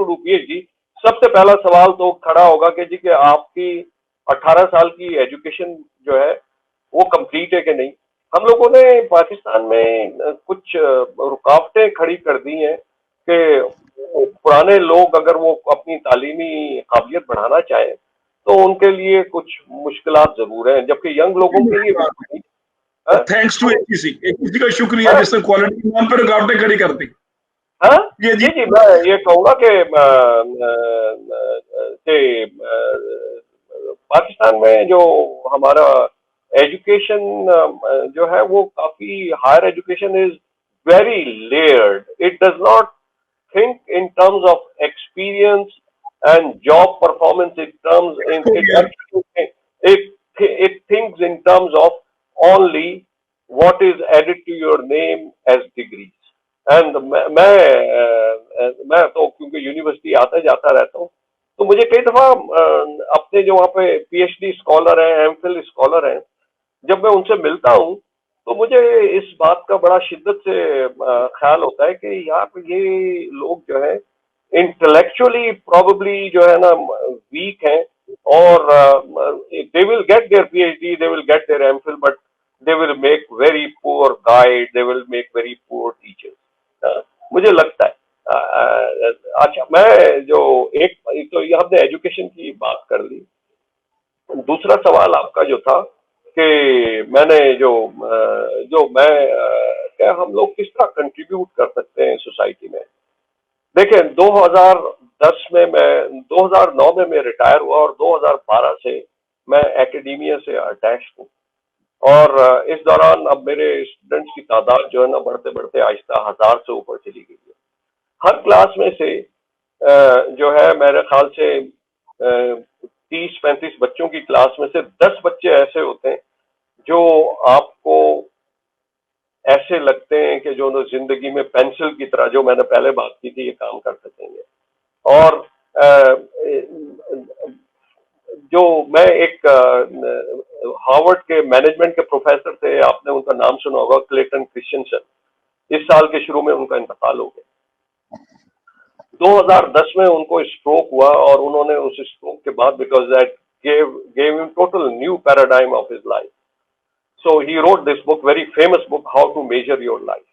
do PhD, सबसे पहला सवाल तो खड़ा होगा कि जी कि आपकी 18 साल की एजुकेशन जो है वो कंप्लीट है कि नहीं। हम लोगों ने पाकिस्तान में कुछ रुकावटें खड़ी कर दी हैं कि पुराने लोग अगर वो अपनी तालीमी काबिलियत बढ़ाना चाहें तो उनके लिए कुछ मुश्किलात जरूर हैं, जबकि यंग लोगों के लिए थैंक्स टू एचईसी का शुक्रिया जिसने क्वालिटी के नाम पर रुकावटें खड़ी कर दी। हाँ ये जी जी, मैं ये कहूँगा कि पाकिस्तान में जो हमारा एजुकेशन जो है वो काफी, higher education is very layered. It does not think in terms of experience and job performance. It thinks in terms of only what is added to your name as degrees. And मैं तो क्योंकि university आता जाता रहता हूँ, तो मुझे कई दफा अपने जो वहाँ पे पीएचडी स्कॉलर हैं, एमफिल स्कॉलर हैं, जब मैं उनसे मिलता हूँ तो मुझे इस बात का बड़ा शिद्दत से ख्याल होता है कि यार ये लोग जो है इंटेलेक्चुअली प्रॉबेबली जो है ना वीक हैं, और they will get their PhD, they will get their MPhil, but they will make very poor guide, they will make very poor teachers, मुझे लगता है। अच्छा, मैं जो एक तो ये हमने एजुकेशन की बात कर ली। दूसरा सवाल आपका जो था कि मैंने मैं क्या हम लोग किस तरह कंट्रीब्यूट कर सकते हैं सोसाइटी में। देखिए, 2009 में मैं रिटायर हुआ और 2012 से मैं एकेडेमिया से अटैच हूँ, और इस दौरान अब मेरे स्टूडेंट्स की तादाद जो है ना बढ़ते बढ़ते आहिस्ता 1000 से ऊपर चली गई है। हर क्लास में से जो है मेरे ख्याल से 30-35 बच्चों की क्लास में से 10 बच्चे ऐसे होते हैं जो आपको ऐसे लगते हैं कि जो जिंदगी में पेंसिल की तरह, जो मैंने पहले बात की थी, ये काम कर सकेंगे। और जो मैं एक हार्वर्ड के मैनेजमेंट के प्रोफेसर थे, आपने उनका नाम सुना होगा, क्लेटन क्रिश्चियनसन। इस साल के शुरू में उनका इंतकाल हो गया। 2010 में उनको स्ट्रोक हुआ और उन्होंने उस स्ट्रोक के बाद, because that gave him total new paradigm of his life. So he wrote this book, very famous book, How to Measure Your Life.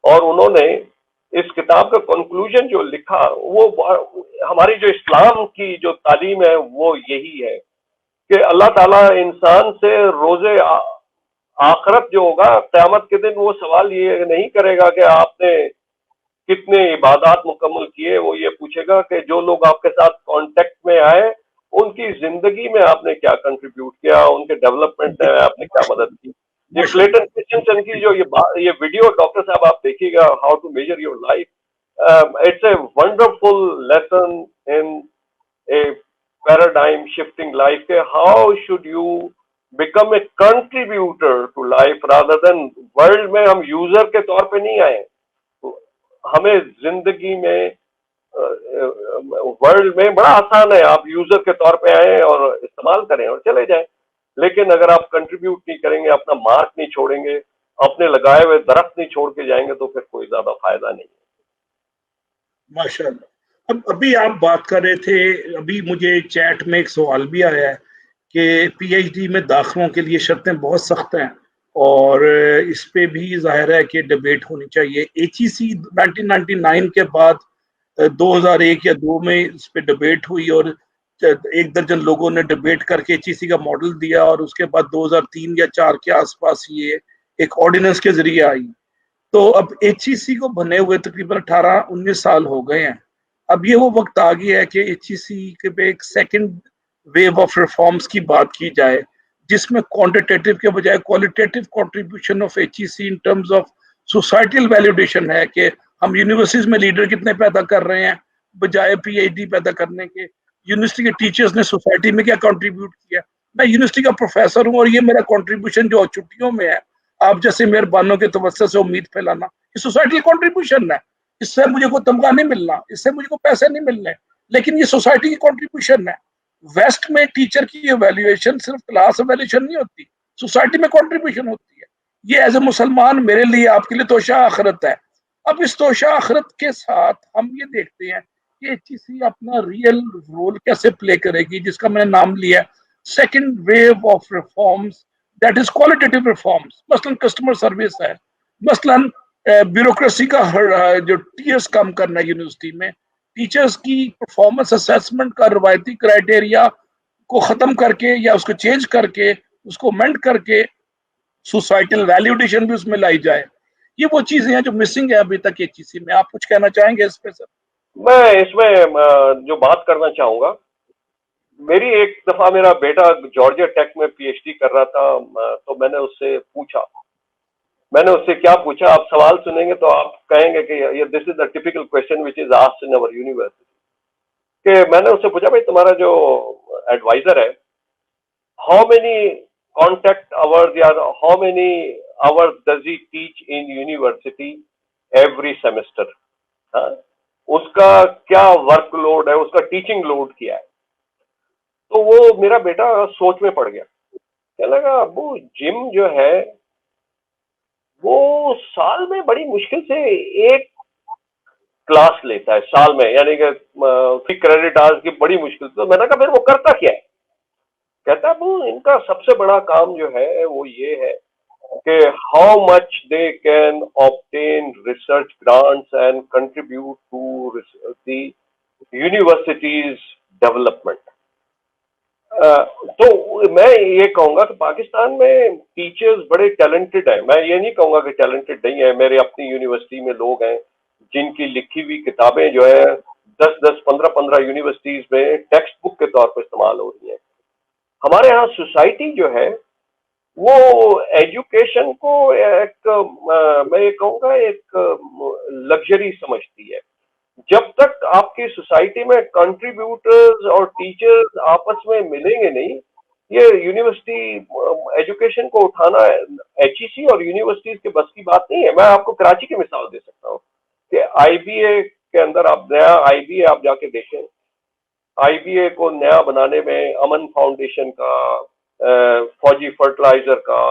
और उन्होंने इस किताब का कंक्लूजन जो लिखा, वो हमारी जो इस्लाम की जो तालीम है वो यही है कि अल्लाह ताला इंसान से रोजे आखिरत जो होगा, क़यामत के दिन, वो सवाल ये नहीं करेगा कि आपने कितने इबादत मुकम्मल किए। वो ये पूछेगा कि जो लोग आपके साथ कांटेक्ट में आए, उनकी जिंदगी में आपने क्या कंट्रीब्यूट किया, उनके डेवलपमेंट में आपने क्या मदद की। ये क्लेटन क्रिश्चियनसन की जो ये वीडियो डॉक्टर साहब आप देखिएगा, how to measure your life, it's a wonderful lesson in a paradigm shifting life के how should you become a contributor to life rather than world में हम यूजर के तौर पे नहीं आए। हमें जिंदगी में वर्ल्ड में बड़ा आसान है, आप यूजर के तौर पे आए और इस्तेमाल करें और चले जाएं। लेकिन अगर आप कंट्रीब्यूट नहीं करेंगे, अपना मार्क नहीं छोड़ेंगे, अपने लगाए हुए दरख्त नहीं छोड़ के जाएंगे, तो फिर कोई ज्यादा फायदा नहीं है। माशाल्लाह। अब अभी आप बात कर रहे थे, अभी मुझे चैट में एक सवाल भी आया है कि पीएचडी में दाखिलों के लिए शर्तें बहुत सख्त हैं और इस पे भी जाहिर है कि डिबेट होनी चाहिए। एचईसी 1999 के बाद 2001 या 2 में इस पे डिबेट हुई और 1 दर्जन लोगों ने डिबेट करके एचईसी का मॉडल दिया और उसके बाद 2003 या 4 के आसपास ये एक ऑर्डिनेंस के जरिए आई। तो अब एचईसी को बने हुए तकरीबन 18-19 साल हो गए हैं। अब ये वो वक्त आ गया है कि एचईसी के पे एक सेकंड वेव ऑफ रिफॉर्म्स की बात की जाए, जिसमें क्वांटिटेटिव के बजाय qualitative contribution of HEC in terms of societal value addition है कि हम यूनिवर्सिटीज में लीडर कितने पैदा कर रहे हैं बजाय पीएचडी पैदा करने के। यूनिवर्सिटी के टीचर्स ने सोसाइटी में क्या कंट्रीब्यूट किया। मैं यूनिवर्सिटी का प्रोफेसर हूँ और ये मेरा कंट्रीब्यूशन जो छुट्टियों में है, आप जैसे मेहरबानों के तवज्जो से उम्मीद फैलाना, ये सोसाइटी का कंट्रीब्यूशन है। इससे मुझे कोई तमगा नहीं मिलना, इससे मुझे कोई पैसे नहीं मिलने, लेकिन ये सोसाइटी की कंट्रीब्यूशन है। वेस्ट में टीचर की इवैल्यूएशन सिर्फ क्लास इवैल्यूएशन नहीं होती, सोसाइटी में कंट्रीब्यूशन होती है। ये एज ए मुसलमान मेरे लिए, आपके लिए तोशा आखिरत है। अब इस तोशा आखिरत के साथ हम ये देखते हैं कि एचईसी अपना रियल रोल कैसे प्ले करेगी, जिसका मैंने नाम लिया second wave of reforms, that is qualitative reforms. मसलन कस्टमर सर्विस है, मसलन ब्यूरोक्रेसी का जो टीएस कम करना है यूनिवर्सिटी में, टीचर्स की परफॉर्मेंस असेसमेंट का रवायती क्राइटेरिया को खत्म करके या उसको चेंज करके, उसको अमेंड करके सोसाइटल वैल्यूडेशन भी उसमें लाई जाए। ये वो चीजें हैं जो मिसिंग है अभी तक एचईसी में। आप कुछ कहना चाहेंगे इस पे सर? मैं इसमें जो बात करना चाहूंगा, मेरी एक दफा मेरा बेटा जॉर्जिया टेक में पीएचडी कर रहा था, तो मैंने उससे क्या पूछा, आप सवाल सुनेंगे तो आप कहेंगे कि this is the typical question which is asked in our university. कि मैंने उससे पूछा, भाई तुम्हारा जो एडवाइजर है, हाउ मेनी कॉन्टेक्ट आवर्स या how many hours does he teach in university every semester, उसका क्या वर्कलोड है, उसका टीचिंग लोड क्या है। तो वो मेरा बेटा सोच में पड़ गया, कहने लगा अब्बू जिम जो है वो साल में बड़ी मुश्किल से एक क्लास लेता है साल में, यानी कि क्रेडिट आवर्स की बड़ी मुश्किल। तो मैंने कहा फिर वो करता क्या है? कहता वो इनका सबसे बड़ा काम जो है वो ये है कि how much they can obtain research grants and contribute to the university's development. तो मैं ये कहूंगा कि पाकिस्तान में टीचर्स बड़े टैलेंटेड हैं। मैं ये नहीं कहूंगा कि टैलेंटेड नहीं है। मेरे अपनी यूनिवर्सिटी में लोग हैं जिनकी लिखी हुई किताबें जो है 10-10, 15-15 यूनिवर्सिटीज में टेक्स्ट बुक के तौर पर इस्तेमाल हो रही है। हमारे यहाँ सोसाइटी जो है वो एजुकेशन को एक मैं ये कहूँगा एक लग्जरी समझती है। जब तक आपकी सोसाइटी में कंट्रीब्यूटर्स और टीचर्स आपस में मिलेंगे नहीं, ये यूनिवर्सिटी एजुकेशन को उठाना एचईसी और यूनिवर्सिटीज के बस की बात नहीं है। मैं आपको कराची की मिसाल दे सकता हूँ कि आईबीए के अंदर आप नया आईबीए आप जाके देखें, आईबीए को नया बनाने में अमन फाउंडेशन का, फौजी फर्टिलाइजर का,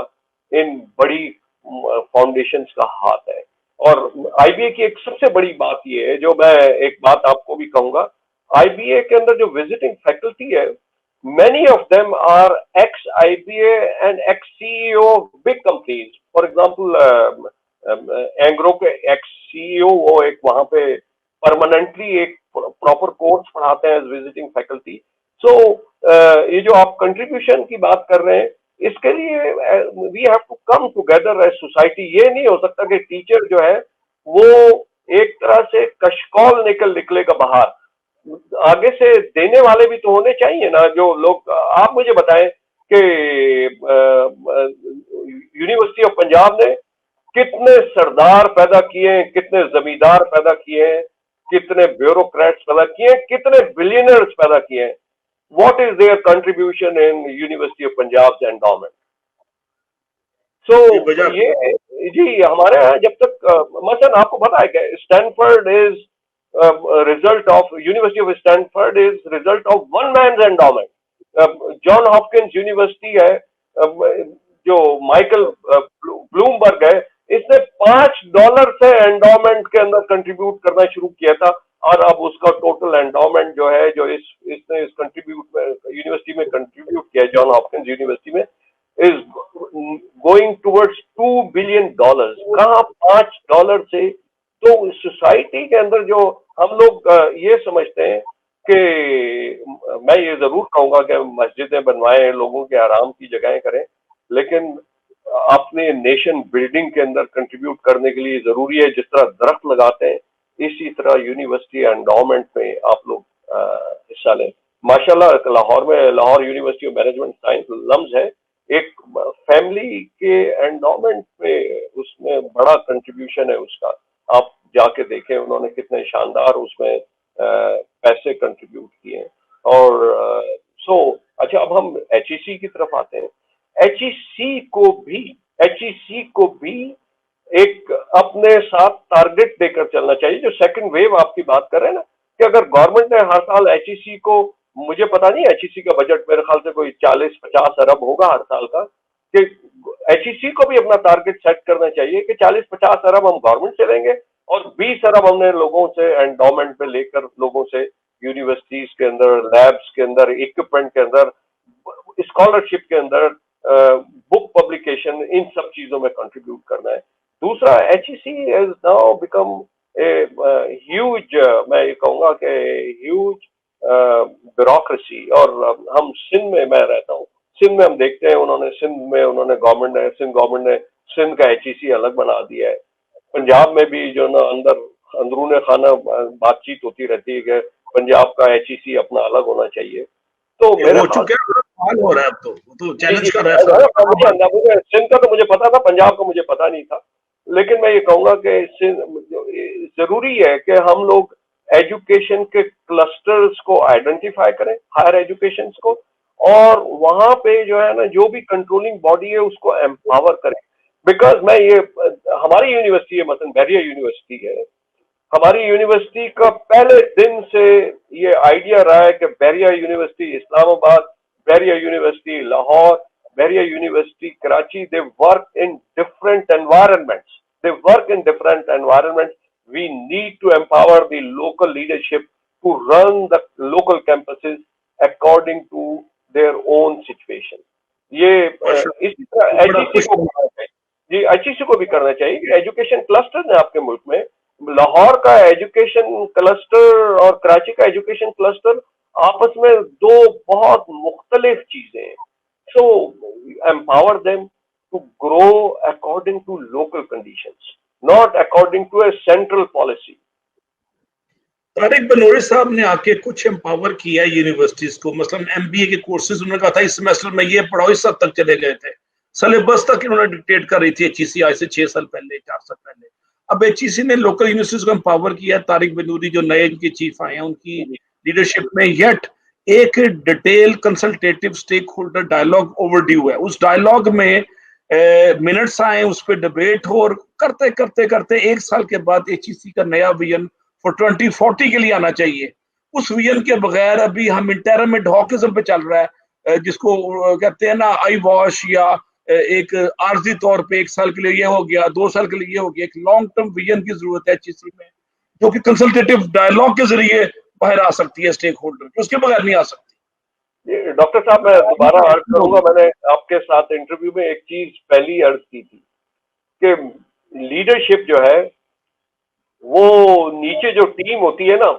इन बड़ी फाउंडेशंस का हाथ है। और आईबीए की एक सबसे बड़ी बात ये है, जो मैं एक बात आपको भी कहूंगा, आईबीए के अंदर जो विजिटिंग फैकल्टी है, many of them are ex-IBA and ex-CEO of big companies. For example, Engro के ex-CEO वो एक वहां पे परमानेंटली एक प्रॉपर कोर्स पढ़ाते हैं एज विजिटिंग फैकल्टी। सो ये जो आप कंट्रीब्यूशन की बात कर रहे हैं, इसके लिए we have to come together as society. ये नहीं हो सकता कि टीचर जो है वो एक तरह से कशकौल निकलेगा बाहर, आगे से देने वाले भी तो होने चाहिए ना। जो लोग, आप मुझे बताएं कि यूनिवर्सिटी ऑफ पंजाब ने कितने सरदार पैदा किए हैं, कितने जमींदार पैदा किए हैं, कितने ब्यूरोक्रेट्स पैदा किए हैं, कितने बिलियनर्स पैदा किए हैं। What is their contribution in university of Punjab endowment? So ये जी हमारे यहाँ जब तक मसलन आपको पता है कि Stanford is result of University of Stanford is result of one man's endowment. John Hopkins university है, जो माइकल ब्लूमबर्ग है, इसने $5 से एंडोमेंट के अंदर कंट्रीब्यूट करना शुरू किया था, और अब उसका टोटल एंडोमेंट जो है, जो इसने इस कंट्रीब्यूट यूनिवर्सिटी में कंट्रीब्यूट किया जॉन हॉपकिंस यूनिवर्सिटी में, इज गोइंग टुवर्ड्स $2 बिलियन। कहाँ $5 से? तो सोसाइटी के अंदर जो हम लोग ये समझते हैं कि मैं ये जरूर कहूंगा कि मस्जिदें बनवाएं, लोगों के आराम की जगहें करें, लेकिन अपने नेशन बिल्डिंग के अंदर कंट्रीब्यूट करने के लिए जरूरी है, जिस तरह दरख्त लगाते हैं इसी तरह यूनिवर्सिटी एंडोमेंट में आप लोग हिस्सा लें। माशाल्लाह लाहौर में Lahore university of management science LUMS है, एक फैमिली के एंडोमेंट में उसमें बड़ा कंट्रीब्यूशन है उसका। आप जाके देखें उन्होंने कितने शानदार उसमें पैसे कंट्रीब्यूट किए। और सो अच्छा, अब हम एचईसी की तरफ आते हैं। एचईसी को भी एक अपने साथ टारगेट देकर चलना चाहिए। जो सेकंड वेव आपकी बात कर रहे हैं ना, कि अगर गवर्नमेंट ने हर साल एचईसी को, मुझे पता नहीं एचईसी का बजट मेरे ख्याल से कोई 40-50 अरब होगा हर साल का, कि एचईसी को भी अपना टारगेट सेट करना चाहिए कि 40-50 अरब हम गवर्नमेंट से लेंगे और 20 अरब हमने लोगों से एंडोमेंट पे लेकर, लोगों से यूनिवर्सिटीज के अंदर, लैब्स के अंदर, इक्विपमेंट के अंदर, स्कॉलरशिप के अंदर, बुक पब्लिकेशन, इन सब चीजों में कंट्रीब्यूट करना है। दूसरा, HEC has now become a huge, मैं ये कहूंगा कि ह्यूज ब्यूरोक्रेसी। और हम सिंध में, मैं रहता हूँ सिंध में, हम देखते हैं उन्होंने गवर्नमेंट ने सिंध का एचईसी अलग बना दिया है। पंजाब में भी जो ना अंदरूने खाना बातचीत होती रहती है कि पंजाब का एचईसी अपना अलग होना चाहिए। तो मेरे हो चुका है, हो रहा है, अब तो चैलेंज कर रहा है। मुझे सिंध का तो मुझे पता था, पंजाब का मुझे पता नहीं था। लेकिन मैं ये कहूंगा कि जरूरी है कि हम लोग एजुकेशन के क्लस्टर्स को आइडेंटिफाई करें, हायर एजुकेशन को, और वहां पे जो है ना, जो भी कंट्रोलिंग बॉडी है उसको एम्पावर करें। बिकॉज मैं ये, हमारी यूनिवर्सिटी है, मतलब बैरिया यूनिवर्सिटी है, हमारी यूनिवर्सिटी का पहले दिन से ये आइडिया रहा है कि Bahria university Islamabad, Bahria university Lahore, Bahria university Karachi, they work in different environments. We need to empower the local leadership to run the local campuses according to their own situation. ये इसी तरह एचईसी को भी करना चाहिए। एजुकेशन क्लस्टर है आपके मुल्क में, लाहौर का एजुकेशन क्लस्टर और कराची का एजुकेशन क्लस्टर आपस में दो बहुत मुख्तलिफ चीजें हैं। So empower them to grow according to local conditions, not according to a central policy. Tariq Banuri साहब ने आके कुछ एम्पावर किया यूनिवर्सिटीज को, मसलन एमबीए के कोर्सेज उन्होंने कहा था इस सेमेस्टर में ये पढ़ाओ, इस हद तक चले गए थे। सिलेबस तक इन्होंने डिक्टेट कर रही थी एचईसी आज से 6 साल पहले, 4 साल पहले। अब एचईसी ने लोकल यूनिवर्सिटीज को एम्पावर किया, तारिक बिनूरी जो नए इनके चीफ आए हैं उनकी लीडरशिप में, येट एक detail consultative stakeholder dialogue overdue है। उस डायलॉग में मिनट्स आए, उस पर डिबेट हो, और करते करते करते 1 साल के बाद एचईसी का नया विजन फॉर 2040 के लिए आना चाहिए। उस विजन के बगैर अभी हम इंटरम एड हॉकिज्म पे चल रहा है, जिसको कहते हैं ना आई वॉश, या एक आर्जी तौर पे 1 साल के लिए ये हो गया, 2 साल के लिए ये हो गया। एक लॉन्ग टर्म विजन की जरूरत है एचईसी में, जो कि कंसल्टेटिव डायलॉग के जरिए बाहर आ सकती है स्टेक होल्डर, उसके बगैर नहीं आ सकती। डॉक्टर साहब, मैं दोबारा अर्ज करूंगा, मैंने आपके साथ इंटरव्यू में एक चीज पहली अर्ज की थी कि लीडरशिप जो है वो नीचे जो टीम होती है ना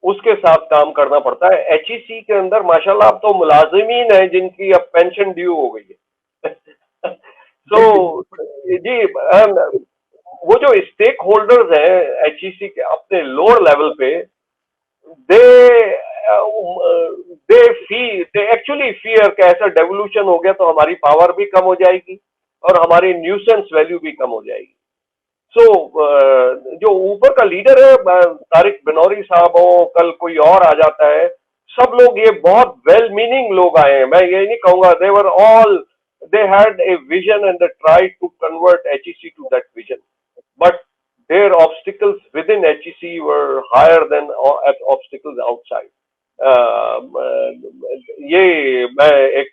उसके साथ काम करना पड़ता है। एचईसी के अंदर माशाल्लाह अब तो मुलाजिमीन है जिनकी अब पेंशन ड्यू हो गई है। तो जी, वो जो स्टेक होल्डर्स हैं एचईसी के अपने लोअर लेवल पे, दे दे एक्चुअली फियर कि ऐसा डेवोल्यूशन हो गया तो हमारी पावर भी कम हो जाएगी और हमारी न्यूसेंस वैल्यू भी कम हो जाएगी। सो जो ऊपर का लीडर है, तारिक बिनौरी साहब हो, कल कोई और आ जाता है, सब लोग ये बहुत वेल मीनिंग लोग आए हैं। मैं ये नहीं कहूंगा, they had a vision and they tried to convert HEC to that vision, but their obstacles within HEC were higher than obstacles outside. ये मैं एक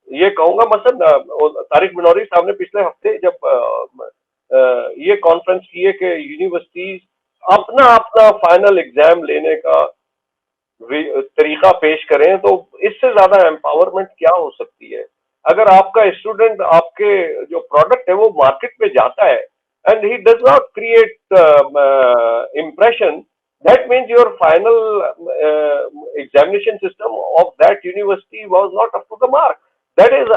ये कहूंगा, मसलन तारिक बिनौरी साहब ने पिछले हफ्ते जब ये कॉन्फ्रेंस की है कि यूनिवर्सिटीज अपना अपना फाइनल एग्जाम लेने का तरीका पेश करें, तो इससे ज्यादा एम्पावरमेंट क्या हो सकती है। अगर आपका स्टूडेंट आपके जो प्रोडक्ट है वो मार्केट में जाता है and he does not create impression, that means your final examination system of that university was not up to the mark. That is,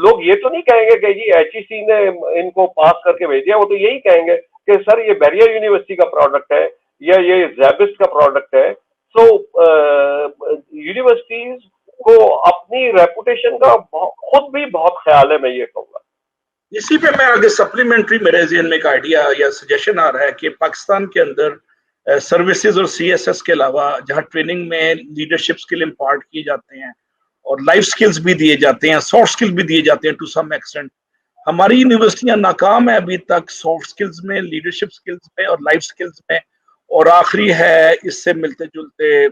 लोग ये तो नहीं कहेंगे कि जी एचईसी ने इनको पास करके भेज दिया, वो तो यही कहेंगे कि सर ये बैरियर यूनिवर्सिटी का प्रोडक्ट है या ये जैबिस्ट का प्रोडक्ट है। सो यूनिवर्सिटीज को अपनी रेपुटेशन का खुद भी बहुत ख्याल है, मैं ये कहूँगा। इसी पे मैं आगे सप्लीमेंट्री मेरे ज़हन में एक आइडिया या सजेशन आ रहा है कि पाकिस्तान के अंदर सर्विसेज और सीएसएस के अलावा जहां ट्रेनिंग में लीडरशिप स्किल इम्पार्ट किए जाते हैं और लाइफ स्किल्स भी दिए जाते हैं, सॉफ्ट स्किल्स भी दिए जाते हैं टू सम एक्सटेंट, हमारी यूनिवर्सिटियां नाकाम है अभी तक सॉफ्ट स्किल्स में, लीडरशिप स्किल्स में और लाइफ स्किल्स में। और आखिरी है इससे मिलते जुलते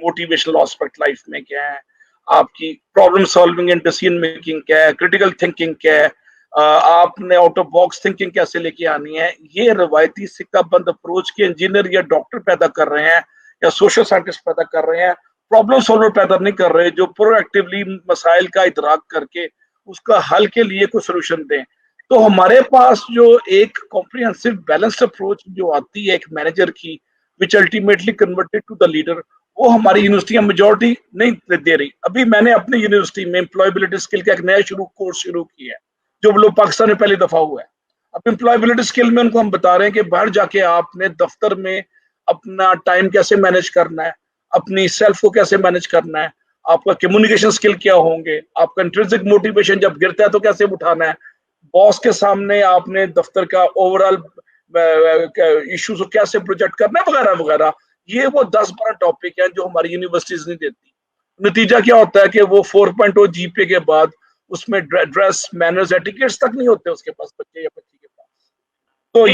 मोटिवेशनल एस्पेक्ट लाइफ में क्या है, आपकी problem solving and decision making क्या है, क्रिटिकल थिंकिंग क्या है, आपने आउट ऑफ बॉक्स थिंकिंग कैसे लेके आनी है। ये रवायती सिक्का बंद अप्रोच के इंजीनियर या डॉक्टर पैदा कर रहे हैं या सोशल साइंटिस्ट पैदा कर रहे हैं, प्रॉब्लम सॉल्वर पैदा नहीं कर रहे जो प्रोएक्टिवली मसाइल का इदराक करके उसका हल के लिए कोई सोल्यूशन दें। तो हमारे पास जो एक कॉम्प्रिहेंसिव बैलेंस्ड अप्रोच जो आती है एक मैनेजर की, which ultimately converted to the leader, वो हमारी यूनिवर्सिटियां मेजोरिटी नहीं दे रही। अभी मैंने अपनी यूनिवर्सिटी में एम्प्लॉयबिलिटी स्किल का एक नया कोर्स शुरू किया है जो लोग पाकिस्तान में पहली दफा हुआ है। अब एम्प्लॉयबिलिटी स्किल में उनको हम बता रहे हैं कि बाहर जाके आपने दफ्तर में अपना टाइम कैसे मैनेज करना है, अपनी सेल्फ को कैसे मैनेज करना है, आपका कम्युनिकेशन स्किल क्या होंगे, आपका इंट्रिंसिक मोटिवेशन जब गिरता है तो कैसे उठाना है, बॉस के सामने आपने दफ्तर का ओवरऑल इश्यूज को कैसे प्रोजेक्ट करना है, वगैरह वगैरह। ये वो 10-12 टॉपिक हैं जो हमारी यूनिवर्सिटीज नहीं देती। नतीजा क्या होता है कि वो 4.0 जीपीए के बाद उसमें ड्रेस मैनर्स एटिकेट्स तक नहीं होते उसके पास, बच्चे या बच्ची के पास। तो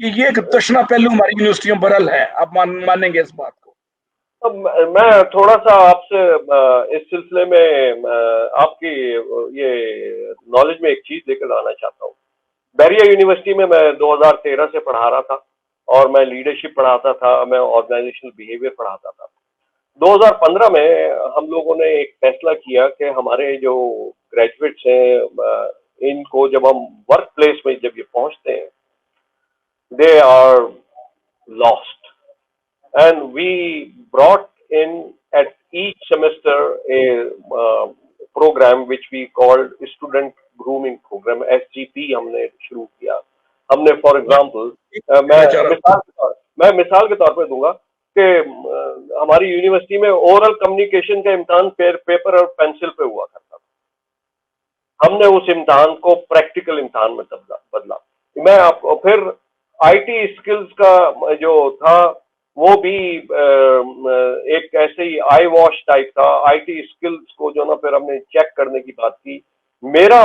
ये एक तशना पहलू हमारी यूनिवर्सिटियों बरल है, आप मानेंगे इस बात को। अब मैं थोड़ा सा आपसे इस सिलसिले में आपकी ये नॉलेज में एक चीज लेकर आना चाहता हूँ। बैरियर यूनिवर्सिटी में मैं 2013 से पढ़ा रहा था और मैं लीडरशिप पढ़ाता था, मैं ऑर्गेनाइजेशनल बिहेवियर पढ़ाता था। 2015 में हम लोगों ने एक फैसला किया कि हमारे जो ग्रेजुएट्स हैं इनको जब हम वर्क प्लेस में जब ये पहुंचते हैं, they are lost, and we brought in at each semester a programme which we called student grooming programme, SGP हमने शुरू किया। हमने फॉर एग्जाम्पल मैं मिसाल के तौर पर दूंगा कि हमारी यूनिवर्सिटी में ओरल कम्युनिकेशन का इम्तिहान पेपर और पेंसिल पे हुआ करता था। हमने उस इम्तिहान को प्रैक्टिकल इम्तिहान में बदला। मैं आपको फिर आईटी स्किल्स का जो था वो भी एक ऐसे ही आई वॉश टाइप था। आईटी स्किल्स को जो ना फिर हमने चेक करने की बात की। मेरा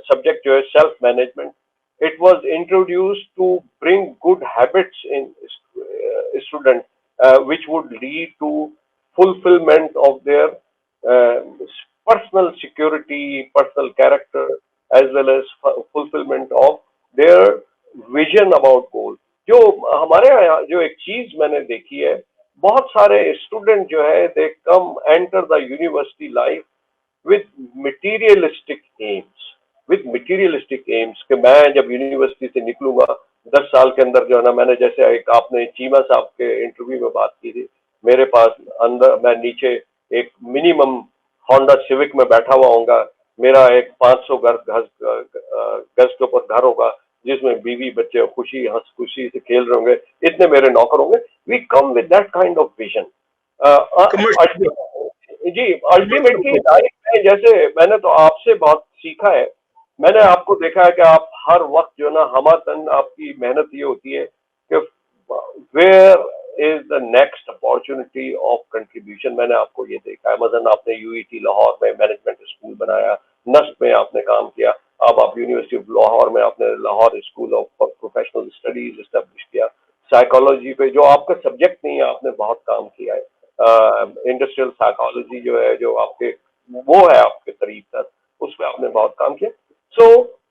सब्जेक्ट जो है self management, it was introduced to bring good habits in student, which would lead to fulfillment of their uh, personal security, personal character, as well as fulfillment of their vision about goal। जो हमारे यहाँ जो एक चीज मैंने देखी है, बहुत सारे स्टूडेंट जो है they come enter the university life with materialistic aims, with materialistic aims कि मैं जब यूनिवर्सिटी से निकलूंगा 10 साल के अंदर जो है ना, मैंने जैसे एक आपने चीमा साहब के इंटरव्यू में बात की थी, मेरे पास अंदर मैं नीचे एक मिनिमम होंडा सिविक में बैठा हुआ होऊंगा, मेरा एक 500 गज के ऊपर घर होगा जिसमें बीवी बच्चे खुशी हंस खुशी से खेल रहे होंगे, इतने मेरे नौकर होंगे। We come with that kind of vision. Commercial जी, अल्टीमेटली लाइफ में जैसे मैंने तो आपसे बहुत सीखा है, मैंने आपको देखा है कि आप हर वक्त जो ना हमातन आपकी मेहनत ये होती है कि where is the next opportunity of contribution. मैंने आपको ये देखा है, मसलन आपने यूईटी लाहौर में मैनेजमेंट स्कूल बनाया, नस्ब में आपने काम किया, अब आप यूनिवर्सिटी ऑफ लाहौर में आपने Lahore school of professional studies establish किया। साइकोलॉजी पे जो आपका सब्जेक्ट नहीं है आपने बहुत काम किया है। इंडस्ट्रियल साइकोलॉजी जो है जो आपके वो है आपके करीब तक, उस पर आपने बहुत काम किया। सो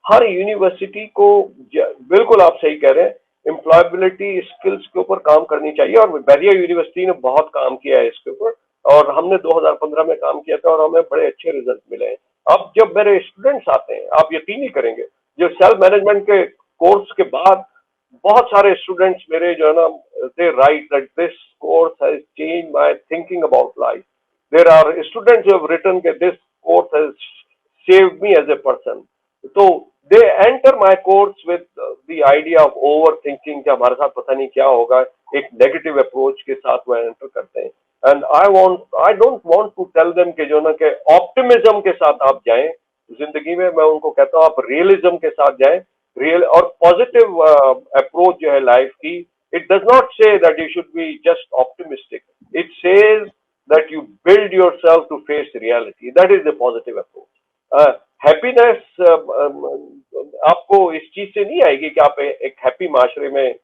हर यूनिवर्सिटी को बिल्कुल आप सही कह रहे हैं, एम्प्लॉयबिलिटी स्किल्स के ऊपर काम करनी चाहिए, और बैरिया यूनिवर्सिटी ने बहुत काम किया है इसके ऊपर, और हमने 2015 में काम किया था और हमें बड़े अच्छे रिजल्ट मिले हैं। अब जब मेरे स्टूडेंट्स आते हैं, आप यकीन नहीं करेंगे, जो सेल्फ मैनेजमेंट के कोर्स के बाद बहुत सारे स्टूडेंट्स मेरे जो है ना, they write that this course has changed my thinking about life. There are students who have written that this course has saved me as a person. So they enter my course with the idea of overthinking कि हमारे साथ पता नहीं क्या होगा, एक negative approach के साथ वो enter करते हैं। And I don't want to tell them कि जो ना कि optimism के साथ आप जाएं जिंदगी में, मैं उनको कहता हूँ आप realism के साथ जाएं। रियल और पॉजिटिव अप्रोच जो है लाइफ की, it does not say that you should be just optimistic. It says that you build yourself to face reality. That is the positive approach. Happiness आपको इस चीज से नहीं आएगी कि आप एक हैप्पी माशरे में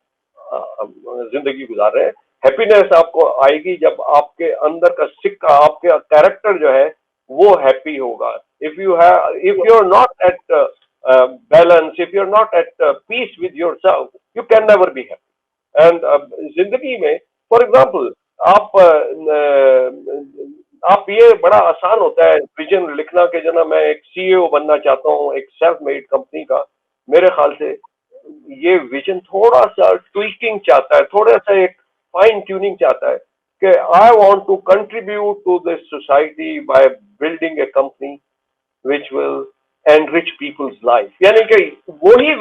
जिंदगी गुजार रहे हैं। हैप्पीनेस आपको आएगी जब आपके अंदर का सिक्का, आपके कैरेक्टर जो है वो हैप्पी होगा। if you are not at balance, if you are not at peace with yourself, you can never be happy. And जिंदगी में फॉर एग्जाम्पल आप ये बड़ा आसान होता है विजन लिखना कि जो ना मैं एक सीईओ बनना चाहता हूँ एक सेल्फ मेड कंपनी का। मेरे ख्याल से ये विजन थोड़ा सा ट्विकिंग चाहता है, थोड़ा सा एक फाइन ट्यूनिंग चाहता है कि I want to contribute to this society by building a company which will enrich people's life. यानी कि वही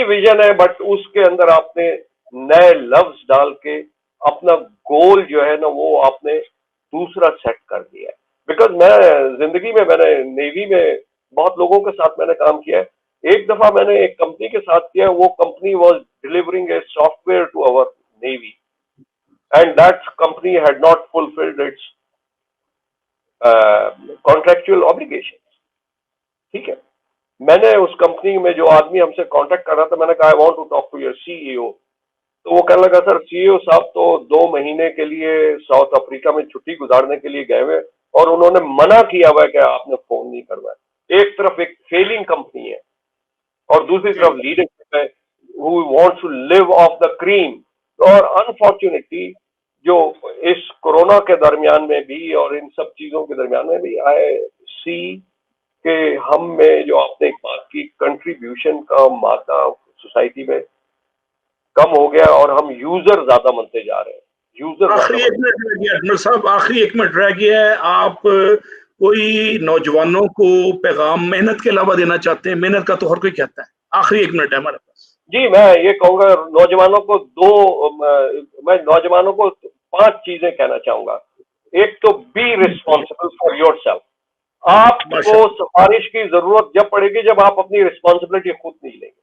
विजन है बट उसके अंदर आपने नए लफ्ज डाल के अपना गोल जो है ना वो आपने दूसरा सेट कर दिया है। बिकॉज मैं जिंदगी में मैंने नेवी में बहुत लोगों के साथ मैंने काम किया है। एक दफा मैंने एक कंपनी के साथ किया, वो company was delivering a software to our navy and that company had not fulfilled its contractual obligation. ठीक है, मैंने उस कंपनी में जो आदमी हमसे कांटेक्ट कर रहा था, मैंने कहा I want to talk to your CEO. तो वो कहने लगा सर सीईओ साहब तो 2 महीने के लिए साउथ अफ्रीका में छुट्टी गुजारने के लिए गए हुए और उन्होंने मना किया हुआ है कि आपने फोन नहीं करवाया। एक तरफ एक फेलिंग कंपनी है और दूसरी तरफ लीडरशिप है who wants to live off the cream. और अनफॉर्चुनेटली जो इस कोरोना के दरमियान में भी और इन सब चीजों के दरमियान में भी आई सी कि हम में जो आपने एक बात की कंट्रीब्यूशन का मादा सोसाइटी में कम हो गया और हम यूजर ज्यादा बनते जा रहे हैं। यूजर आखिरी 1 मिनट रह गया अजमल साहब, आखिरी 1 मिनट रह गया है। आप कोई नौजवानों को पैगाम मेहनत के अलावा देना चाहते हैं? मेहनत का तो हर कोई कहता है, आखिरी 1 मिनट है हमारे पास। जी, मैं ये कहूंगा नौजवानों को मैं नौजवानों को 5 चीजें कहना चाहूंगा। एक तो बी रिस्पॉन्सिबल फॉर योरसेल्फ। आपको सिफारिश की जरूरत जब पड़ेगी जब आप अपनी रिस्पॉन्सिबिलिटी खुद नहीं लेंगे।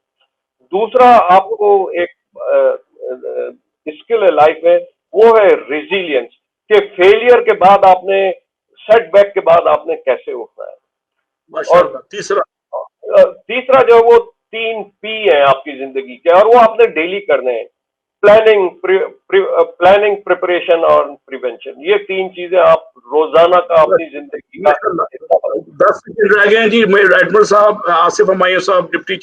दूसरा आपको एक स्किल है लाइफ में, वो है रिजिलियंस, कि फेलियर के बाद आपने, सेटबैक के बाद आपने कैसे उठना है। माशाल्लाह। तीसरा तीसरा जो है वो 3 पी है आपकी जिंदगी के, और वो आपने डेली करने हैं। प्लानिंग, प्रिपरेशन और प्रिवेंशन, ये 3 चीजें आप रोजाना का अपनी जिंदगी का हिस्सा बनाएं। 10 सेकंड रह गए हैं जी। एडमिरल साहब आसिफ हमायूं साहब, deputy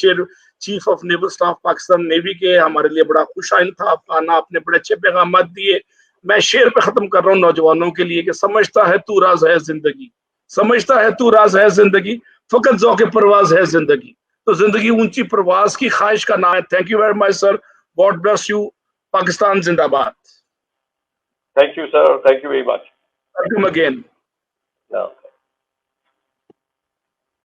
chief of naval staff Pakistan navy के, हमारे लिए बड़ा खुशाइन था आपका आना। आपने बड़े अच्छे पैगाम दिए। मैं शेर पे खत्म कर रहा हूँ नौजवानों के लिए कि समझता है तू राज है जिंदगी, समझता है तू राज है जिंदगी, फकत ज़ौक़े परवाज है जिंदगी। तो जिंदगी ऊंची परवाज की ख्वाहिश का नाम है। Thank you very much sir, God bless you, Pakistan जिंदाबाद। Thank you, sir. Thank you very much. Welcome again. No.